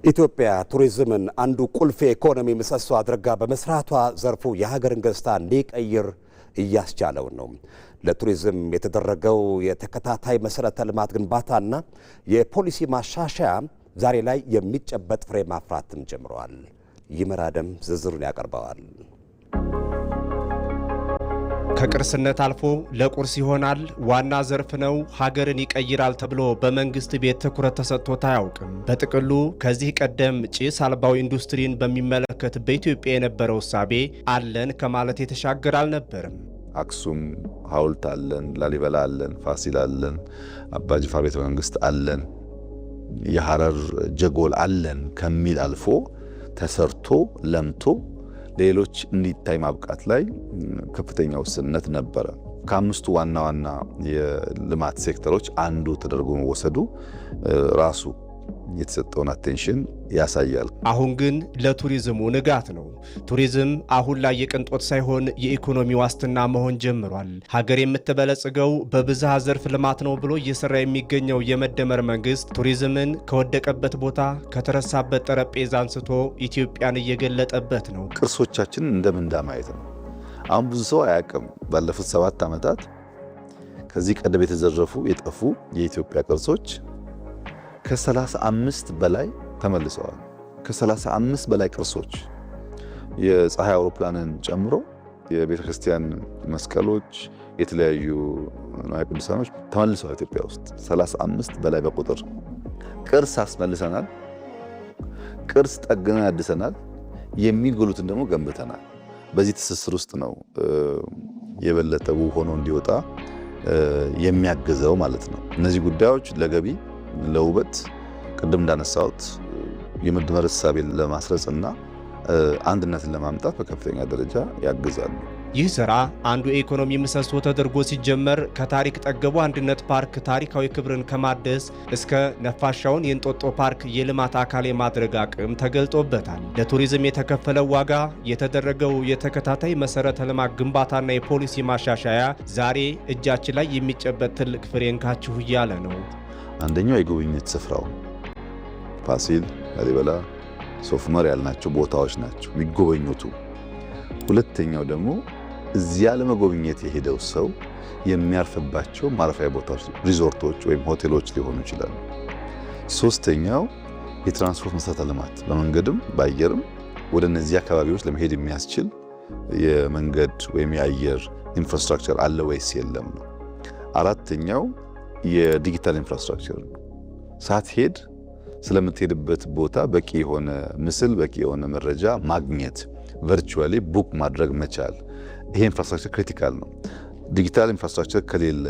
ኢትዮጵያ ቱሪዝምን አንዱ ቁልፍ የኢኮኖሚ ምሰሶ አድርጋ በመስራቷ ዘርፉ የሀገርን ገጽታ እንዲቀይር እያስቻለው ነው። ለቱሪዝም የተደረገው የተከታታይ መሰረተ ልማት ግንባታና የፖሊሲ ማሻሻያ ዛሬ ላይ የሚጨበጥ ፍሬ ማፍራትም ጀምረዋል። ይመራደም ዝርዝሩን ያቀርበዋል። ከቅርስነት አልፎ ለቁርስ ይሆናል፣ ዋና ዘርፍ ነው፣ ሀገርን ይቀይራል ተብሎ በመንግስት ቤት ትኩረት ተሰጥቶት አያውቅም። በጥቅሉ ከዚህ ቀደም ጭስ አልባው ኢንዱስትሪን በሚመለከት በኢትዮጵያ የነበረው እሳቤ አለን ከማለት የተሻገረ አልነበርም። አክሱም ሐውልት አለን፣ ላሊበላ አለን፣ ፋሲል አለን፣ አባጅፋር ቤተ መንግስት አለን፣ የሐረር ጀጎል አለን ከሚል አልፎ ተሰርቶ ለምቶ ሌሎች እንዲታይ ማብቃት ላይ ከፍተኛ ውስንነት ነበረ። ከአምስቱ ዋና ዋና የልማት ሴክተሮች አንዱ ተደርጎ መወሰዱ ራሱ የተሰጠውን አቴንሽን ያሳያል። አሁን ግን ለቱሪዝሙ ንጋት ነው። ቱሪዝም አሁን ላይ የቅንጦት ሳይሆን የኢኮኖሚ ዋስትና መሆን ጀምሯል። ሀገር የምትበለጽገው በብዝሃ ዘርፍ ልማት ነው ብሎ እየሰራ የሚገኘው የመደመር መንግስት ቱሪዝምን ከወደቀበት ቦታ ከተረሳበት ጠረጴዛ አንስቶ ኢትዮጵያን እየገለጠበት ነው። ቅርሶቻችንን እንደምንዳ ማየት ነው። አሁን ብዙ ሰው አያውቅም። ባለፉት 7 ዓመታት ከዚህ ቀደም የተዘረፉ የጠፉ የኢትዮጵያ ቅርሶች ከ35 በላይ ተመልሰዋል። ከ35 በላይ ቅርሶች የፀሐይ አውሮፕላንን ጨምሮ የቤተ ክርስቲያን መስቀሎች፣ የተለያዩ ንዋየ ቅዱሳኖች ተመልሰዋል። ኢትዮጵያ ውስጥ 35 በላይ በቁጥር ቅርስ አስመልሰናል። ቅርስ ጠግነን አድሰናል። የሚጎሉትን ደግሞ ገንብተናል። በዚህ ትስስር ውስጥ ነው የበለጠ ውብ ሆኖ እንዲወጣ የሚያግዘው ማለት ነው። እነዚህ ጉዳዮች ለገቢ፣ ለውበት፣ ቅድም እንዳነሳሁት የመደመር እሳቤን ለማስረጽና አንድነትን ለማምጣት በከፍተኛ ደረጃ ያግዛሉ። ይህ ስራ አንዱ የኢኮኖሚ ምሰሶ ተደርጎ ሲጀመር ከታሪክ ጠገቡ አንድነት ፓርክ ታሪካዊ ክብርን ከማደስ እስከ ነፋሻውን የእንጦጦ ፓርክ የልማት አካል የማድረግ አቅም ተገልጦበታል። ለቱሪዝም የተከፈለው ዋጋ፣ የተደረገው የተከታታይ መሰረተ ልማት ግንባታና የፖሊሲ ማሻሻያ ዛሬ እጃችን ላይ የሚጨበጥ ትልቅ ፍሬ እንካችሁ እያለ ነው። አንደኛው የጉብኝት ስፍራው ፋሲል፣ ላሊበላ፣ ሶፍ ዑመር ያልናቸው ቦታዎች ናቸው የሚጎበኙቱ። ሁለተኛው ደግሞ እዚያ ለመጎብኘት የሄደው ሰው የሚያርፍባቸው ማረፊያ ቦታዎች፣ ሪዞርቶች ወይም ሆቴሎች ሊሆኑ ይችላሉ። ሶስተኛው የትራንስፖርት መሰረተ ልማት በመንገድም በአየርም ወደ እነዚህ አካባቢዎች ለመሄድ የሚያስችል የመንገድ ወይም የአየር ኢንፍራስትራክቸር አለ ወይስ የለም ነው። አራተኛው የዲጂታል ኢንፍራስትራክቸር ነው። ሳትሄድ ስለምትሄድበት ቦታ በቂ የሆነ ምስል፣ በቂ የሆነ መረጃ ማግኘት፣ ቨርቹዋሊ ቡክ ማድረግ መቻል። ይሄ ኢንፍራስትራክቸር ክሪቲካል ነው። ዲጂታል ኢንፍራስትራክቸር ከሌለ፣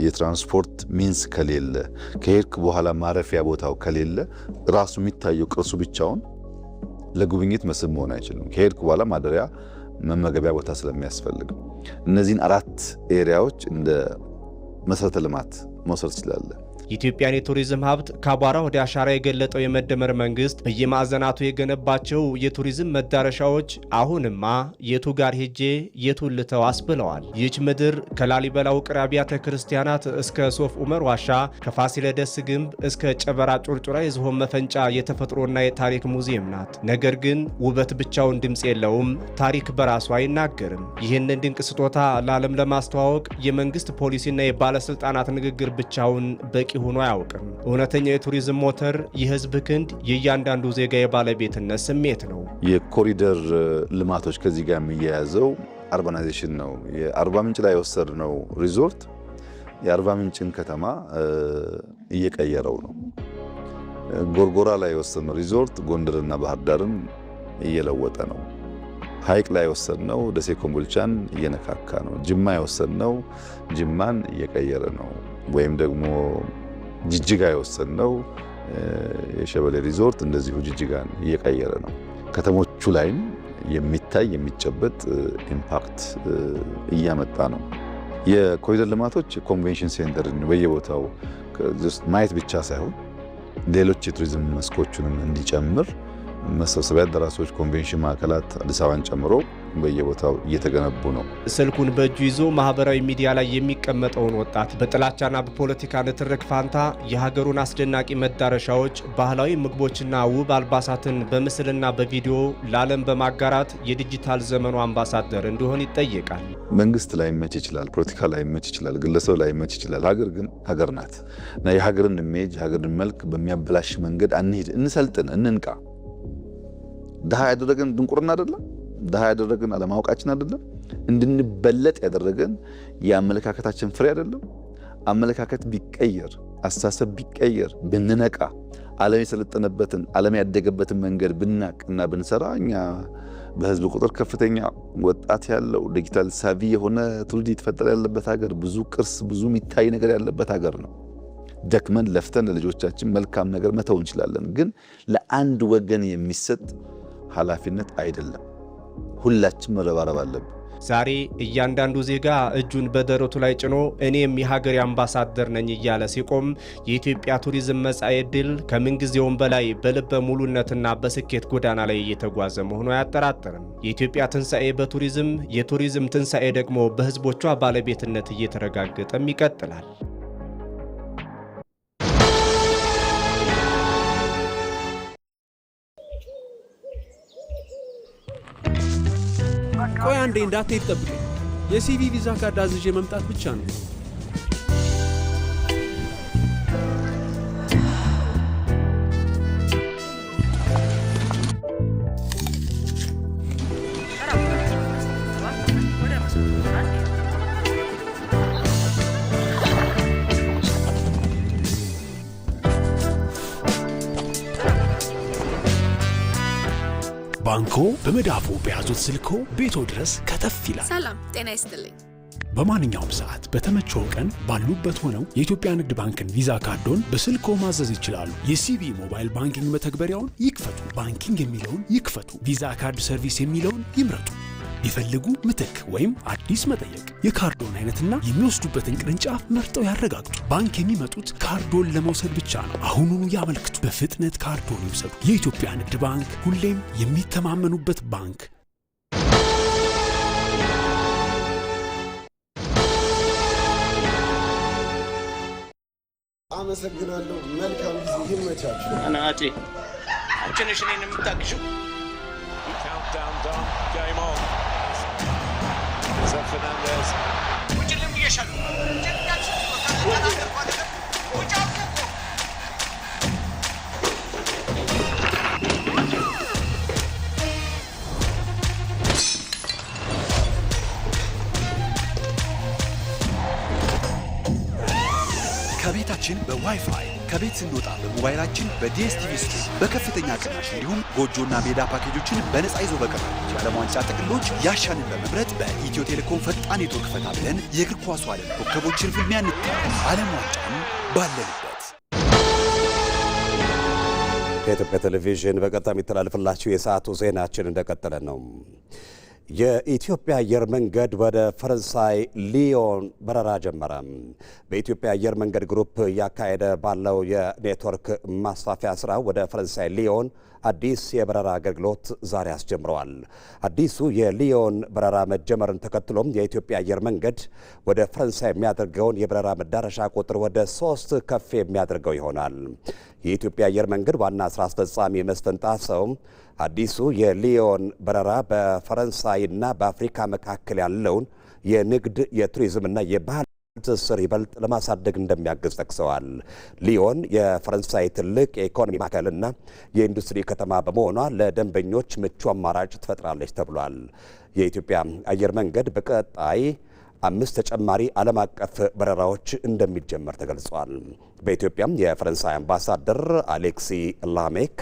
የትራንስፖርት ሚንስ ከሌለ፣ ከሄድክ በኋላ ማረፊያ ቦታው ከሌለ ራሱ የሚታየው ቅርሱ ብቻውን ለጉብኝት መስህብ መሆን አይችልም። ከሄድክ በኋላ ማደሪያ፣ መመገቢያ ቦታ ስለሚያስፈልግ እነዚህን 4 ኤሪያዎች እንደ መሰረተ ልማት መውሰድ ትችላለህ። የኢትዮጵያን የቱሪዝም ሀብት ከአቧራ ወደ አሻራ የገለጠው የመደመር መንግስት በየማዕዘናቱ የገነባቸው የቱሪዝም መዳረሻዎች አሁንማ የቱ ጋር ሄጄ የቱን ልተው አስብለዋል። ይህች ምድር ከላሊበላ ውቅር አብያተ ክርስቲያናት እስከ ሶፍ ዑመር ዋሻ፣ ከፋሲለደስ ግንብ እስከ ጨበራ ጩርጩራ የዝሆን መፈንጫ የተፈጥሮና የታሪክ ሙዚየም ናት። ነገር ግን ውበት ብቻውን ድምፅ የለውም፣ ታሪክ በራሱ አይናገርም። ይህንን ድንቅ ስጦታ ለዓለም ለማስተዋወቅ የመንግስት ፖሊሲና የባለስልጣናት ንግግር ብቻውን በቂ ሆኖ አያውቅም። እውነተኛው የቱሪዝም ሞተር የህዝብ ክንድ፣ የእያንዳንዱ ዜጋ የባለቤትነት ስሜት ነው። የኮሪደር ልማቶች ከዚህ ጋር የሚያያዘው አርባናይዜሽን ነው። የአርባ ምንጭ ላይ የወሰድነው ሪዞርት የአርባ ምንጭን ከተማ እየቀየረው ነው። ጎርጎራ ላይ የወሰድነው ሪዞርት ጎንደርና ባህር ዳርን እየለወጠ ነው። ሐይቅ ላይ የወሰድነው ደሴ ኮምቦልቻን እየነካካ ነው። ጅማ የወሰድነው ጅማን እየቀየረ ነው። ወይም ደግሞ ጅጅጋ የወሰድነው የሸበሌ ሪዞርት እንደዚሁ ጅጅጋን እየቀየረ ነው። ከተሞቹ ላይም የሚታይ የሚጨበጥ ኢምፓክት እያመጣ ነው። የኮሪደር ልማቶች ኮንቬንሽን ሴንተር በየቦታው ማየት ብቻ ሳይሆን ሌሎች የቱሪዝም መስኮቹንም እንዲጨምር መሰብሰቢያ አዳራሾች፣ ኮንቬንሽን ማዕከላት አዲስ አበባን ጨምሮ በየቦታው እየተገነቡ ነው። ስልኩን በእጁ ይዞ ማህበራዊ ሚዲያ ላይ የሚቀመጠውን ወጣት በጥላቻና በፖለቲካ ንትርክ ፋንታ የሀገሩን አስደናቂ መዳረሻዎች፣ ባህላዊ ምግቦችና ውብ አልባሳትን በምስልና በቪዲዮ ለዓለም በማጋራት የዲጂታል ዘመኑ አምባሳደር እንዲሆን ይጠየቃል። መንግስት ላይ መች ይችላል፣ ፖለቲካ ላይ መች ይችላል፣ ግለሰብ ላይ መች ይችላል። ሀገር ግን ሀገር ናት እና የሀገርን ኢሜጅ፣ የሀገርን መልክ በሚያበላሽ መንገድ አንሂድ፣ እንሰልጥን፣ እንንቃ። ድሃ ያደረገን ድንቁርና አይደለም። ድሃ ያደረገን አለማወቃችን አይደለም። እንድንበለጥ ያደረገን የአመለካከታችን ፍሬ አይደለም። አመለካከት ቢቀየር፣ አስተሳሰብ ቢቀየር፣ ብንነቃ፣ ዓለም የሰለጠነበትን ዓለም ያደገበትን መንገድ ብናቅና ብንሰራ እኛ በህዝብ ቁጥር ከፍተኛ ወጣት ያለው ዲጂታል ሳቪ የሆነ ትውልድ የተፈጠረ ያለበት ሀገር፣ ብዙ ቅርስ፣ ብዙ የሚታይ ነገር ያለበት ሀገር ነው። ደክመን ለፍተን ለልጆቻችን መልካም ነገር መተው እንችላለን። ግን ለአንድ ወገን የሚሰጥ ኃላፊነት አይደለም። ሁላችን መረባረብ አለብን። ዛሬ እያንዳንዱ ዜጋ እጁን በደረቱ ላይ ጭኖ እኔም የሀገሬ አምባሳደር ነኝ እያለ ሲቆም የኢትዮጵያ ቱሪዝም መጻኤ ዕድል ከምንጊዜውም በላይ በልበ ሙሉነትና በስኬት ጎዳና ላይ እየተጓዘ መሆኑ አያጠራጥርም። የኢትዮጵያ ትንሣኤ በቱሪዝም፣ የቱሪዝም ትንሣኤ ደግሞ በህዝቦቿ ባለቤትነት እየተረጋገጠም ይቀጥላል። ቆይ አንዴ እንዳትሄድ ጠብቀኝ። የሲቪ ቪዛ ካርድ አዝዤ መምጣት ብቻ ነው። ባንኮ በመዳፉ በያዙት ስልኮ ቤቶ ድረስ ከተፍ ይላል። ሰላም ጤና ይስጥልኝ። በማንኛውም ሰዓት በተመቸው ቀን ባሉበት ሆነው የኢትዮጵያ ንግድ ባንክን ቪዛ ካርዶን በስልኮ ማዘዝ ይችላሉ። የሲቢ ሞባይል ባንኪንግ መተግበሪያውን ይክፈቱ። ባንኪንግ የሚለውን ይክፈቱ። ቪዛ ካርድ ሰርቪስ የሚለውን ይምረጡ። ይፈልጉ ምትክ ወይም አዲስ መጠየቅ። የካርዶን አይነትና የሚወስዱበትን ቅርንጫፍ መርጠው ያረጋግጡ። ባንክ የሚመጡት ካርዶን ለመውሰድ ብቻ ነው። አሁኑኑ ያመልክቱ። በፍጥነት ካርዶን ይውሰዱ። የኢትዮጵያ ንግድ ባንክ ሁሌም የሚተማመኑበት ባንክ። አመሰግናለሁ። መልካም ጊዜ ይመቻችሁ። አናቴ አንቺ ነኝ የምታግሽው። Game on. Fernandez. ከቤታችን በዋይፋይ ከቤት ስንወጣ በሞባይላችን በዲኤስቲቪ ስትሪም በከፍተኛ ቅናሽ እንዲሁም ጎጆና ሜዳ ፓኬጆችን በነፃ ይዞ በቀረቡት የዓለም ዋንጫ ጥቅሎች ያሻንን በመምረጥ በኢትዮ ቴሌኮም ፈጣን ኔትወርክ ፈታ ብለን የእግር ኳሱ ዓለም ኮከቦችን ፍልሚያ እንታለን። ዓለም ዋንጫን ባለንበት። ከኢትዮጵያ ቴሌቪዥን በቀጥታ የሚተላለፍላችሁ የሰዓቱ ዜናችን እንደቀጠለ ነው። የኢትዮጵያ አየር መንገድ ወደ ፈረንሳይ ሊዮን በረራ ጀመረ። በኢትዮጵያ አየር መንገድ ግሩፕ እያካሄደ ባለው የኔትወርክ ማስፋፊያ ስራ ወደ ፈረንሳይ ሊዮን አዲስ የበረራ አገልግሎት ዛሬ አስጀምረዋል። አዲሱ የሊዮን በረራ መጀመርን ተከትሎም የኢትዮጵያ አየር መንገድ ወደ ፈረንሳይ የሚያደርገውን የበረራ መዳረሻ ቁጥር ወደ 3 ከፍ የሚያደርገው ይሆናል። የኢትዮጵያ አየር መንገድ ዋና ስራ አስፈጻሚ መስፍን ጣሰው አዲሱ የሊዮን በረራ በፈረንሳይና በአፍሪካ መካከል ያለውን የንግድ የቱሪዝምና የባህል ትስስር ይበልጥ ለማሳደግ እንደሚያግዝ ጠቅሰዋል። ሊዮን የፈረንሳይ ትልቅ የኢኮኖሚ ማዕከልና የኢንዱስትሪ ከተማ በመሆኗ ለደንበኞች ምቹ አማራጭ ትፈጥራለች ተብሏል። የኢትዮጵያ አየር መንገድ በቀጣይ 5 ተጨማሪ ዓለም አቀፍ በረራዎች እንደሚጀመር ተገልጿል። በኢትዮጵያም የፈረንሳይ አምባሳደር አሌክሲ ላሜክ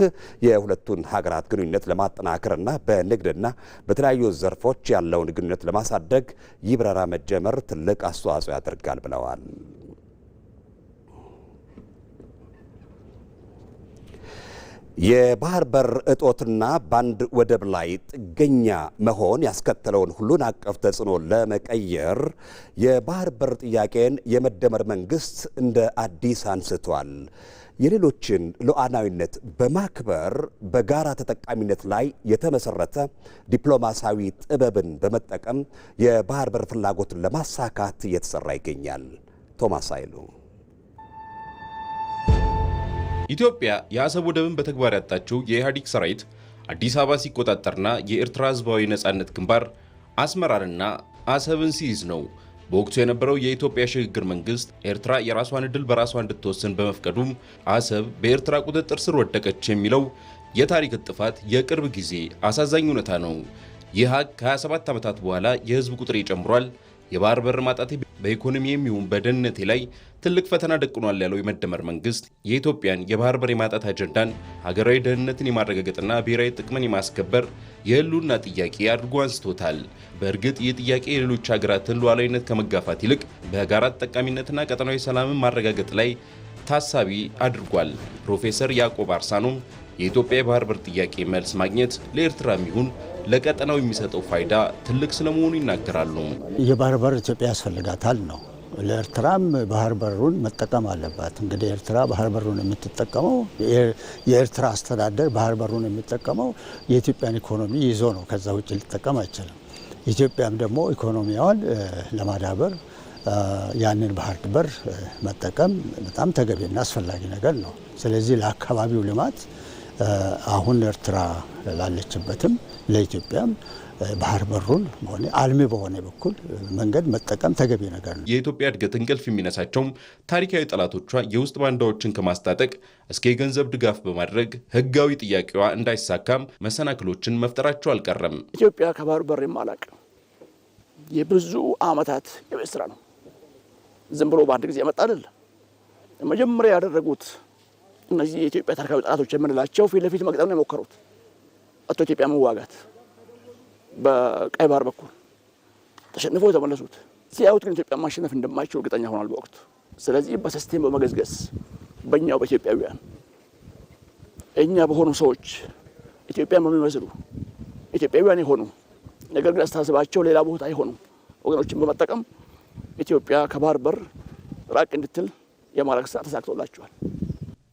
የሁለቱን ሀገራት ግንኙነት ለማጠናከርና በንግድና በተለያዩ ዘርፎች ያለውን ግንኙነት ለማሳደግ ይህ በረራ መጀመር ትልቅ አስተዋጽኦ ያደርጋል ብለዋል። የባህር በር እጦትና በአንድ ወደብ ላይ ጥገኛ መሆን ያስከተለውን ሁሉን አቀፍ ተጽዕኖ ለመቀየር የባህር በር ጥያቄን የመደመር መንግስት እንደ አዲስ አንስቷል። የሌሎችን ሉዓላዊነት በማክበር በጋራ ተጠቃሚነት ላይ የተመሰረተ ዲፕሎማሲያዊ ጥበብን በመጠቀም የባህር በር ፍላጎትን ለማሳካት እየተሰራ ይገኛል። ቶማስ ኃይሉ ኢትዮጵያ የአሰብ ወደብን በተግባር ያጣችው የኢህአዴግ ሰራዊት አዲስ አበባ ሲቆጣጠርና የኤርትራ ህዝባዊ ነጻነት ግንባር አስመራንና አሰብን ሲይዝ ነው። በወቅቱ የነበረው የኢትዮጵያ ሽግግር መንግስት ኤርትራ የራሷን ዕድል በራሷ እንድትወስን በመፍቀዱም አሰብ በኤርትራ ቁጥጥር ስር ወደቀች የሚለው የታሪክ ጥፋት የቅርብ ጊዜ አሳዛኝ እውነታ ነው። ይህ ሀቅ ከ27 ዓመታት በኋላ የህዝብ ቁጥር ይጨምሯል፣ የባህር በር ማጣቴ በኢኮኖሚ የሚሆን በደህንነቴ ላይ ትልቅ ፈተና ደቅኗል ያለው የመደመር መንግስት የኢትዮጵያን የባህር በር የማጣት አጀንዳን ሀገራዊ ደህንነትን የማረጋገጥና ብሔራዊ ጥቅምን የማስከበር የህልውና ጥያቄ አድርጎ አንስቶታል። በእርግጥ ይህ ጥያቄ የሌሎች ሀገራትን ሉዓላዊነት ከመጋፋት ይልቅ በጋራ ተጠቃሚነትና ቀጠናዊ ሰላምን ማረጋገጥ ላይ ታሳቢ አድርጓል። ፕሮፌሰር ያዕቆብ አርሳኖም የኢትዮጵያ የባህር በር ጥያቄ መልስ ማግኘት ለኤርትራም ይሁን ለቀጠናው የሚሰጠው ፋይዳ ትልቅ ስለመሆኑ ይናገራሉ። የባህር በር ኢትዮጵያ ያስፈልጋታል ነው። ለኤርትራም ባህር በሩን መጠቀም አለባት። እንግዲህ ኤርትራ ባህር በሩን የምትጠቀመው የኤርትራ አስተዳደር ባህር በሩን የሚጠቀመው የኢትዮጵያን ኢኮኖሚ ይዞ ነው። ከዛ ውጭ ሊጠቀም አይችልም። ኢትዮጵያም ደግሞ ኢኮኖሚዋን ለማዳበር ያንን ባህር በር መጠቀም በጣም ተገቢና አስፈላጊ ነገር ነው። ስለዚህ ለአካባቢው ልማት አሁን ኤርትራ ላለችበትም ለኢትዮጵያም ባህር በሩን ሆነ አልሚ በሆነ በኩል መንገድ መጠቀም ተገቢ ነገር ነው። የኢትዮጵያ እድገት እንቅልፍ የሚነሳቸውም ታሪካዊ ጠላቶቿ የውስጥ ባንዳዎችን ከማስታጠቅ እስከ የገንዘብ ድጋፍ በማድረግ ህጋዊ ጥያቄዋ እንዳይሳካም መሰናክሎችን መፍጠራቸው አልቀረም። ኢትዮጵያ ከባህር በር የማላቅ የብዙ ዓመታት የቤት ስራ ነው። ዝም ብሎ በአንድ ጊዜ መጣ አይደለም። መጀመሪያ ያደረጉት እነዚህ የኢትዮጵያ ታሪካዊ ጠላቶች የምንላቸው ፊት ለፊት መግጠም ነው የሞከሩት። መጥቶ ኢትዮጵያ መዋጋት በቀይ ባህር በኩል ተሸንፈው የተመለሱት ሲያዩት ግን ኢትዮጵያ ማሸነፍ እንደማይችሉ እርግጠኛ ሆኗል በወቅቱ። ስለዚህ በሲስቴም በመገዝገዝ በእኛው በኢትዮጵያውያን እኛ በሆኑ ሰዎች ኢትዮጵያን በሚመስሉ ኢትዮጵያውያን የሆኑ ነገር ግን አስተሳሰባቸው ሌላ ቦታ የሆኑ ወገኖችን በመጠቀም ኢትዮጵያ ከባህር በር ራቅ እንድትል የማድረግ ስራ ተሳክቶላቸዋል።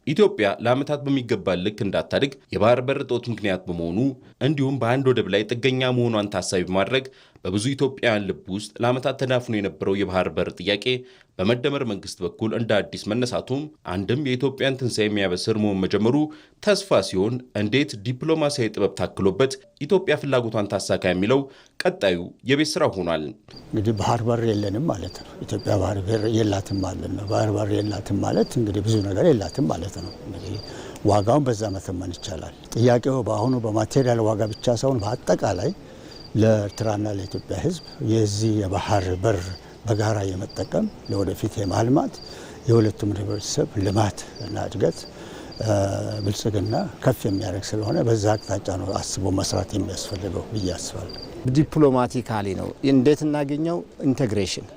ኢትዮጵያ ለዓመታት በሚገባ ልክ እንዳታድግ የባህር በር እጦት ምክንያት በመሆኑ እንዲሁም በአንድ ወደብ ላይ ጥገኛ መሆኗን ታሳቢ በማድረግ በብዙ ኢትዮጵያውያን ልብ ውስጥ ለዓመታት ተዳፍኖ የነበረው የባህር በር ጥያቄ በመደመር መንግስት በኩል እንደ አዲስ መነሳቱም አንድም የኢትዮጵያን ትንሣኤ የሚያበስር መሆን መጀመሩ ተስፋ ሲሆን፣ እንዴት ዲፕሎማሲያዊ ጥበብ ታክሎበት ኢትዮጵያ ፍላጎቷን ታሳካ የሚለው ቀጣዩ የቤት ስራ ሆኗል። እንግዲህ ባህር በር የለንም ማለት ነው። ኢትዮጵያ ባህር በር የላትም ማለት ነው። ባህር በር የላትም ማለት እንግዲህ ብዙ ነገር የላትም ማለት ነው። እንግዲህ ዋጋውን በዛ መተመን ይቻላል። ጥያቄው በአሁኑ በማቴሪያል ዋጋ ብቻ ሳይሆን በአጠቃላይ ለኤርትራና ለኢትዮጵያ ሕዝብ የዚህ የባህር በር በጋራ የመጠቀም ለወደፊት የማልማት የሁለቱም ህብረተሰብ ልማት እና እድገት ብልጽግና ከፍ የሚያደርግ ስለሆነ በዛ አቅጣጫ ነው አስቦ መስራት የሚያስፈልገው ብዬ አስባለሁ። ዲፕሎማቲካሊ ነው እንዴት እናገኘው ኢንቴግሬሽን።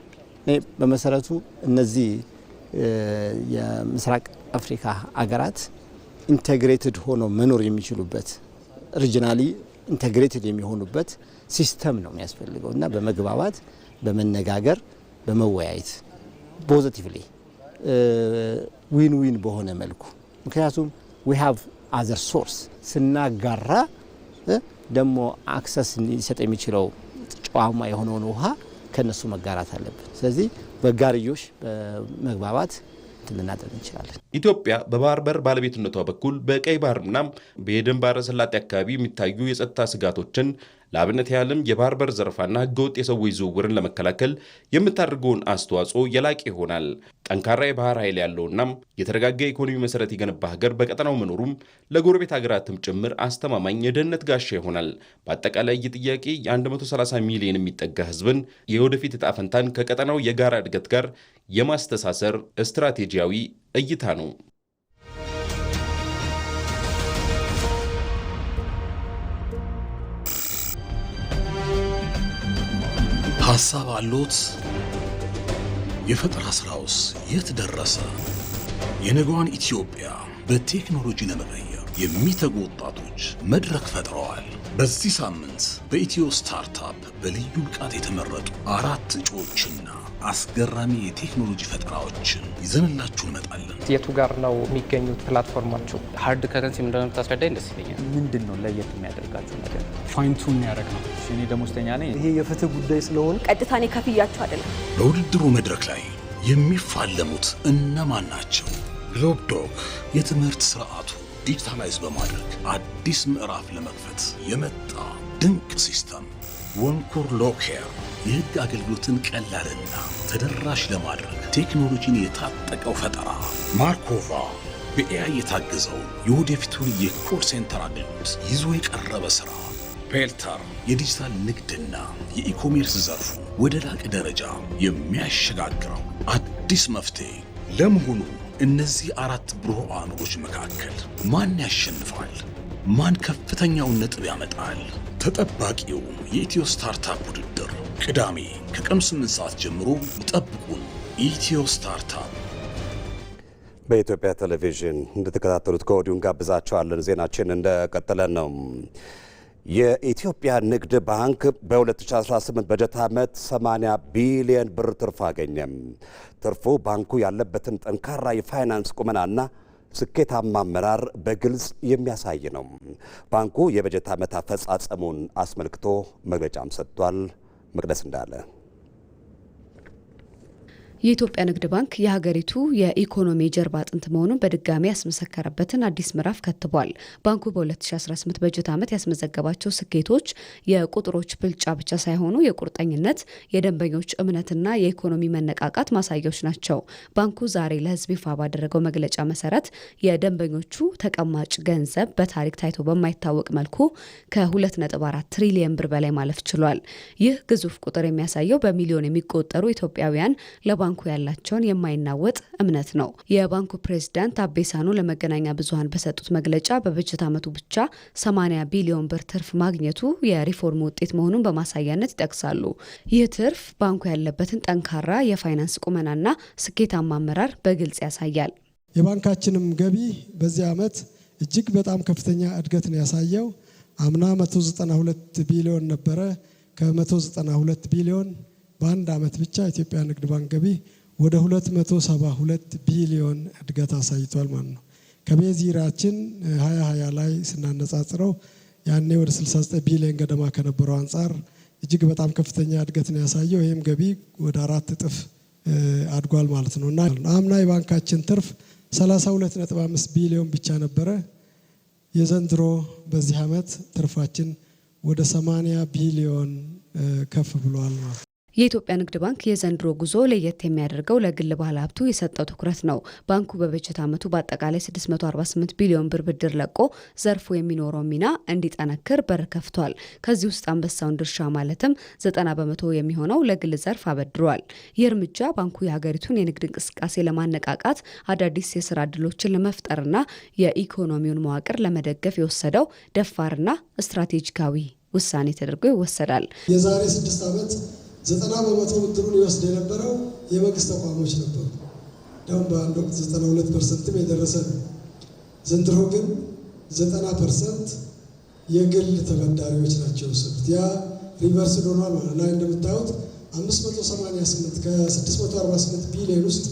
በመሰረቱ እነዚህ የምስራቅ አፍሪካ አገራት ኢንቴግሬትድ ሆኖ መኖር የሚችሉበት ሪጂናሊ ኢንቴግሬትድ የሚሆኑበት ሲስተም ነው የሚያስፈልገው እና በመግባባት በመነጋገር በመወያየት ፖዚቲቭሊ ዊን ዊን በሆነ መልኩ ምክንያቱም we have other source ስናጋራ ደግሞ አክሰስ ሊሰጥ የሚችለው ጨዋማ የሆነውን ውሃ ከነሱ መጋራት አለብን። ስለዚህ በጋርዮሽ በመግባባት ልናደርግ እንችላለን። ኢትዮጵያ በባህር በር ባለቤትነቷ በኩል በቀይ ባህርና በኤደን ባህረ ሰላጤ አካባቢ የሚታዩ የጸጥታ ስጋቶችን ለአብነት ያህልም የባህር በር ዘረፋና ህገወጥ የሰዎች ዝውውርን ለመከላከል የምታደርገውን አስተዋጽኦ የላቀ ይሆናል። ጠንካራ የባህር ኃይል ያለውና የተረጋጋ ኢኮኖሚ መሰረት የገነባ ሀገር በቀጠናው መኖሩም ለጎረቤት ሀገራትም ጭምር አስተማማኝ የደህንነት ጋሻ ይሆናል። በአጠቃላይ ይህ ጥያቄ የ130 ሚሊዮን የሚጠጋ ህዝብን የወደፊት ዕጣ ፈንታን ከቀጠናው የጋራ እድገት ጋር የማስተሳሰር ስትራቴጂያዊ እይታ ነው። ሐሳብ አሎት? የፈጠራ ስራውስ የት ደረሰ? የነገዋን ኢትዮጵያ በቴክኖሎጂ ለመቀየር የሚተጉ ወጣቶች መድረክ ፈጥረዋል። በዚህ ሳምንት በኢትዮ ስታርታፕ በልዩ ብቃት የተመረጡ 4 እጩዎችና አስገራሚ የቴክኖሎጂ ፈጠራዎችን ይዘንላችሁ እንመጣለን። የቱ ጋር ነው የሚገኙት ፕላትፎርማችሁ? ሃርድ ከረንሲ እንደሆነ ታስረዳኝ ደስ ይለኛል። ምንድን ነው ለየት የሚያደርጋችሁ ነገር? ፋይንቱን ያደረግ ነው። እኔ ደሞዝተኛ ነኝ። ይሄ የፍትህ ጉዳይ ስለሆነ ቀጥታ እኔ ከፍያችሁ አይደለም። በውድድሩ መድረክ ላይ የሚፋለሙት እነማን ናቸው? ግሎብዶክ የትምህርት ስርዓቱ ዲጂታላይዝ በማድረግ አዲስ ምዕራፍ ለመክፈት የመጣ ድንቅ ሲስተም። ወንኩር ሎኬር የህግ አገልግሎትን ቀላልና ተደራሽ ለማድረግ ቴክኖሎጂን የታጠቀው ፈጠራ። ማርኮቫ በኤአይ የታገዘው የወደፊቱን የኮል ሴንተር አገልግሎት ይዞ የቀረበ ስራ። ፔልተር የዲጂታል ንግድና የኢኮሜርስ ዘርፉ ወደ ላቀ ደረጃ የሚያሸጋግረው አዲስ መፍትሄ። ለመሆኑ እነዚህ 4 ብሩህ አእምሮች መካከል ማን ያሸንፋል? ማን ከፍተኛውን ነጥብ ያመጣል? ተጠባቂው የኢትዮ ስታርታፕ ውድድር ቅዳሜ ከቀኑ 8 ሰዓት ጀምሮ ይጠብቁን። ኢትዮ ስታርታፕ በኢትዮጵያ ቴሌቪዥን እንድትከታተሉት ከወዲሁ እንጋብዛቸዋለን። ዜናችን እንደቀጠለ ነው። የኢትዮጵያ ንግድ ባንክ በ2018 በጀት ዓመት 80 ቢሊዮን ብር ትርፍ አገኘም። ትርፉ ባንኩ ያለበትን ጠንካራ የፋይናንስ ቁመናና ስኬታማ አመራር በግልጽ የሚያሳይ ነው። ባንኩ የበጀት ዓመት አፈጻጸሙን አስመልክቶ መግለጫም ሰጥቷል። መቅደስ እንዳለ የኢትዮጵያ ንግድ ባንክ የሀገሪቱ የኢኮኖሚ ጀርባ አጥንት መሆኑን በድጋሚ ያስመሰከረበትን አዲስ ምዕራፍ ከትቧል። ባንኩ በ2018 በጀት ዓመት ያስመዘገባቸው ስኬቶች የቁጥሮች ብልጫ ብቻ ሳይሆኑ የቁርጠኝነት፣ የደንበኞች እምነትና የኢኮኖሚ መነቃቃት ማሳያዎች ናቸው። ባንኩ ዛሬ ለሕዝብ ይፋ ባደረገው መግለጫ መሰረት የደንበኞቹ ተቀማጭ ገንዘብ በታሪክ ታይቶ በማይታወቅ መልኩ ከ2.4 ትሪሊየን ብር በላይ ማለፍ ችሏል። ይህ ግዙፍ ቁጥር የሚያሳየው በሚሊዮን የሚቆጠሩ ኢትዮጵያውያን ለባንኩ በባንኩ ያላቸውን የማይናወጥ እምነት ነው። የባንኩ ፕሬዝዳንት አቤሳኖ ለመገናኛ ብዙሃን በሰጡት መግለጫ በበጀት ዓመቱ ብቻ 80 ቢሊዮን ብር ትርፍ ማግኘቱ የሪፎርም ውጤት መሆኑን በማሳያነት ይጠቅሳሉ። ይህ ትርፍ ባንኩ ያለበትን ጠንካራ የፋይናንስ ቁመናና ስኬታማ አመራር በግልጽ ያሳያል። የባንካችንም ገቢ በዚህ ዓመት እጅግ በጣም ከፍተኛ እድገት ነው ያሳየው። አምና 192 ቢሊዮን ነበረ። ከ192 ቢሊዮን በአንድ ዓመት ብቻ ኢትዮጵያ ንግድ ባንክ ገቢ ወደ 272 ቢሊዮን እድገት አሳይቷል ማለት ነው። ከቤዚራችን 2020 ላይ ስናነጻጽረው ያኔ ወደ 69 ቢሊዮን ገደማ ከነበረው አንጻር እጅግ በጣም ከፍተኛ እድገት ነው ያሳየው። ይህም ገቢ ወደ 4 እጥፍ አድጓል ማለት ነው እና አምና የባንካችን ትርፍ 32.5 ቢሊዮን ብቻ ነበረ። የዘንድሮ በዚህ ዓመት ትርፋችን ወደ 80 ቢሊዮን ከፍ ብሏል ማለት ነው። የኢትዮጵያ ንግድ ባንክ የዘንድሮ ጉዞ ለየት የሚያደርገው ለግል ባለ ሀብቱ የሰጠው ትኩረት ነው። ባንኩ በበጀት ዓመቱ በአጠቃላይ 648 ቢሊዮን ብር ብድር ለቆ ዘርፉ የሚኖረው ሚና እንዲጠነክር በር ከፍቷል። ከዚህ ውስጥ አንበሳውን ድርሻ ማለትም 90 በመቶ የሚሆነው ለግል ዘርፍ አበድሯል። ይህ እርምጃ ባንኩ የሀገሪቱን የንግድ እንቅስቃሴ ለማነቃቃት፣ አዳዲስ የስራ ዕድሎችን ለመፍጠርና የኢኮኖሚውን መዋቅር ለመደገፍ የወሰደው ደፋርና ስትራቴጂካዊ ውሳኔ ተደርጎ ይወሰዳል። የዛሬ 6 ዓመት 90 በመቶ ብድሩን ይወስድ የነበረው የመንግስት ተቋሞች ነበሩ። ደም በአንድ ወቅት 92% የደረሰ ነው። ዘንድሮ ግን 90% የግል ተበዳሪዎች ናቸው የወሰዱት። ያ ሪቨርስ ሆኗል ማለት ነው። እንደምታዩት 588 ከ648 ቢሊዮን ውስጥ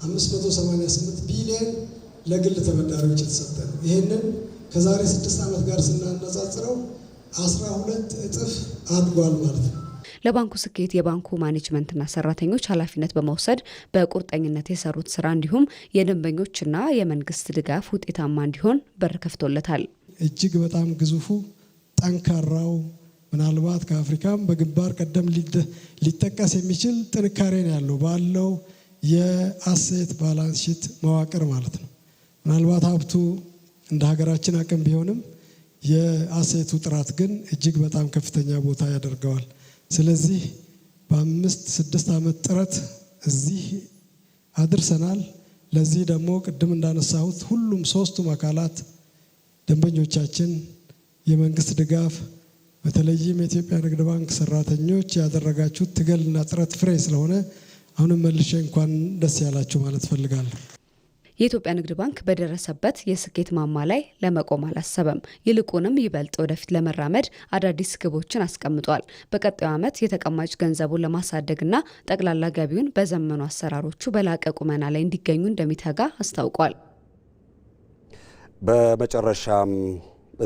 588 ቢሊዮን ለግል ተበዳሪዎች የተሰጠ ነው። ይህንን ከዛሬ 6 ዓመት ጋር ስናነጻጽረው 12 እጥፍ አድጓል ማለት ነው። ለባንኩ ስኬት የባንኩ ማኔጅመንትና ሰራተኞች ኃላፊነት በመውሰድ በቁርጠኝነት የሰሩት ስራ እንዲሁም የደንበኞችና የመንግስት ድጋፍ ውጤታማ እንዲሆን በር ከፍቶለታል። እጅግ በጣም ግዙፉ ጠንካራው ምናልባት ከአፍሪካም በግንባር ቀደም ሊጠቀስ የሚችል ጥንካሬ ነው ያለው ባለው የአሴት ባላንስ ሺት መዋቅር ማለት ነው። ምናልባት ሀብቱ እንደ ሀገራችን አቅም ቢሆንም የአሴቱ ጥራት ግን እጅግ በጣም ከፍተኛ ቦታ ያደርገዋል። ስለዚህ በ5-6 ዓመት ጥረት እዚህ አድርሰናል። ለዚህ ደግሞ ቅድም እንዳነሳሁት ሁሉም ሶስቱም አካላት ደንበኞቻችን፣ የመንግስት ድጋፍ፣ በተለይም የኢትዮጵያ ንግድ ባንክ ሰራተኞች ያደረጋችሁት ትግልና ጥረት ፍሬ ስለሆነ አሁንም መልሼ እንኳን ደስ ያላችሁ ማለት ፈልጋለሁ። የኢትዮጵያ ንግድ ባንክ በደረሰበት የስኬት ማማ ላይ ለመቆም አላሰበም። ይልቁንም ይበልጥ ወደፊት ለመራመድ አዳዲስ ግቦችን አስቀምጧል። በቀጣዩ ዓመት የተቀማጭ ገንዘቡን ለማሳደግና ጠቅላላ ገቢውን በዘመኑ አሰራሮቹ በላቀ ቁመና ላይ እንዲገኙ እንደሚተጋ አስታውቋል። በመጨረሻም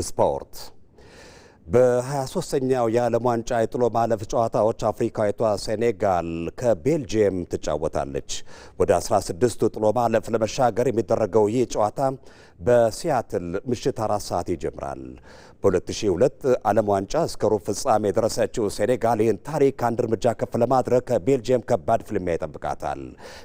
ስፖርት። በ23ኛው የዓለም ዋንጫ የጥሎ ማለፍ ጨዋታዎች አፍሪካዊቷ ሴኔጋል ከቤልጅየም ትጫወታለች። ወደ 16ቱ ጥሎ ማለፍ ለመሻገር የሚደረገው ይህ ጨዋታ በሲያትል ምሽት 4 ሰዓት ይጀምራል። በ2002 ዓለም ዋንጫ እስከ ሩብ ፍጻሜ የደረሰችው ሴኔጋል ይህን ታሪክ አንድ እርምጃ ከፍ ለማድረግ ከቤልጅየም ከባድ ፍልሚያ ይጠብቃታል።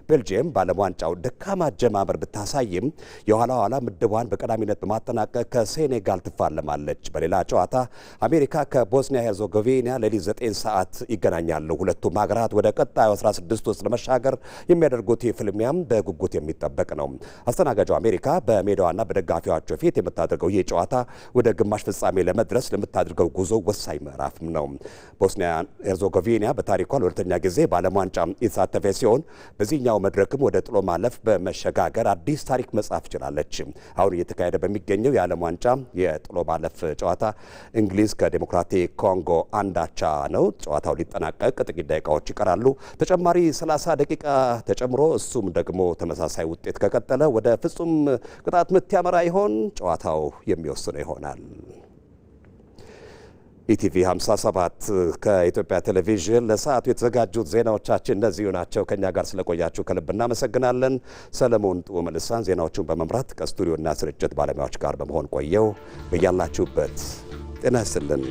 ቤልጅየም በዓለም ዋንጫው ደካማ አጀማመር ብታሳይም የኋላ ኋላ ምድቧን በቀዳሚነት በማጠናቀቅ ከሴኔጋል ትፋለማለች። በሌላ ጨዋታ አሜሪካ ከቦስኒያ ሄርዞጎቪና ሌሊት 9 ሰዓት ይገናኛሉ። ሁለቱም ሀገራት ወደ ቀጣዩ 16 ውስጥ ለመሻገር የሚያደርጉት ፍልሚያም በጉጉት የሚጠበቅ ነው። አስተናጋጇ አሜሪካ በሜዳዋና በደጋፊዎቿ ፊት የምታደርገው ይህ ጨዋታ ወደ ግማሽ ፍጻሜ ለመድረስ ለምታደርገው ጉዞ ወሳኝ ምዕራፍም ነው። ቦስኒያ ሄርዞጎቪና በታሪኳ ለሁለተኛ ጊዜ በዓለም ዋንጫ የተሳተፈ ሲሆን በዚህኛው መድረክም ወደ ጥሎ ማለፍ በመሸጋገር አዲስ ታሪክ መጻፍ ችላለች። አሁን እየተካሄደ በሚገኘው የዓለም ዋንጫ የጥሎ ማለፍ ጨዋታ እንግሊዝ ከዴሞክራቲክ ኮንጎ አንዳቻ ነው። ጨዋታው ሊጠናቀቅ ጥቂት ደቂቃዎች ይቀራሉ። ተጨማሪ 30 ደቂቃ ተጨምሮ እሱም ደግሞ ተመሳሳይ ውጤት ከቀጠለ ወደ ፍጹም ቅጣት ምት ያመራ ይሆን? ጨዋታው የሚወስነው ይሆናል። ኢቲቪ 57 ከኢትዮጵያ ቴሌቪዥን ለሰዓቱ የተዘጋጁት ዜናዎቻችን እነዚሁ ናቸው። ከኛ ጋር ስለቆያችሁ ከልብ እናመሰግናለን። ሰለሞን ጥዑ መልሳን ዜናዎቹን በመምራት ከስቱዲዮና ስርጭት ባለሙያዎች ጋር በመሆን ቆየው። በያላችሁበት ጤና ይስጥልን።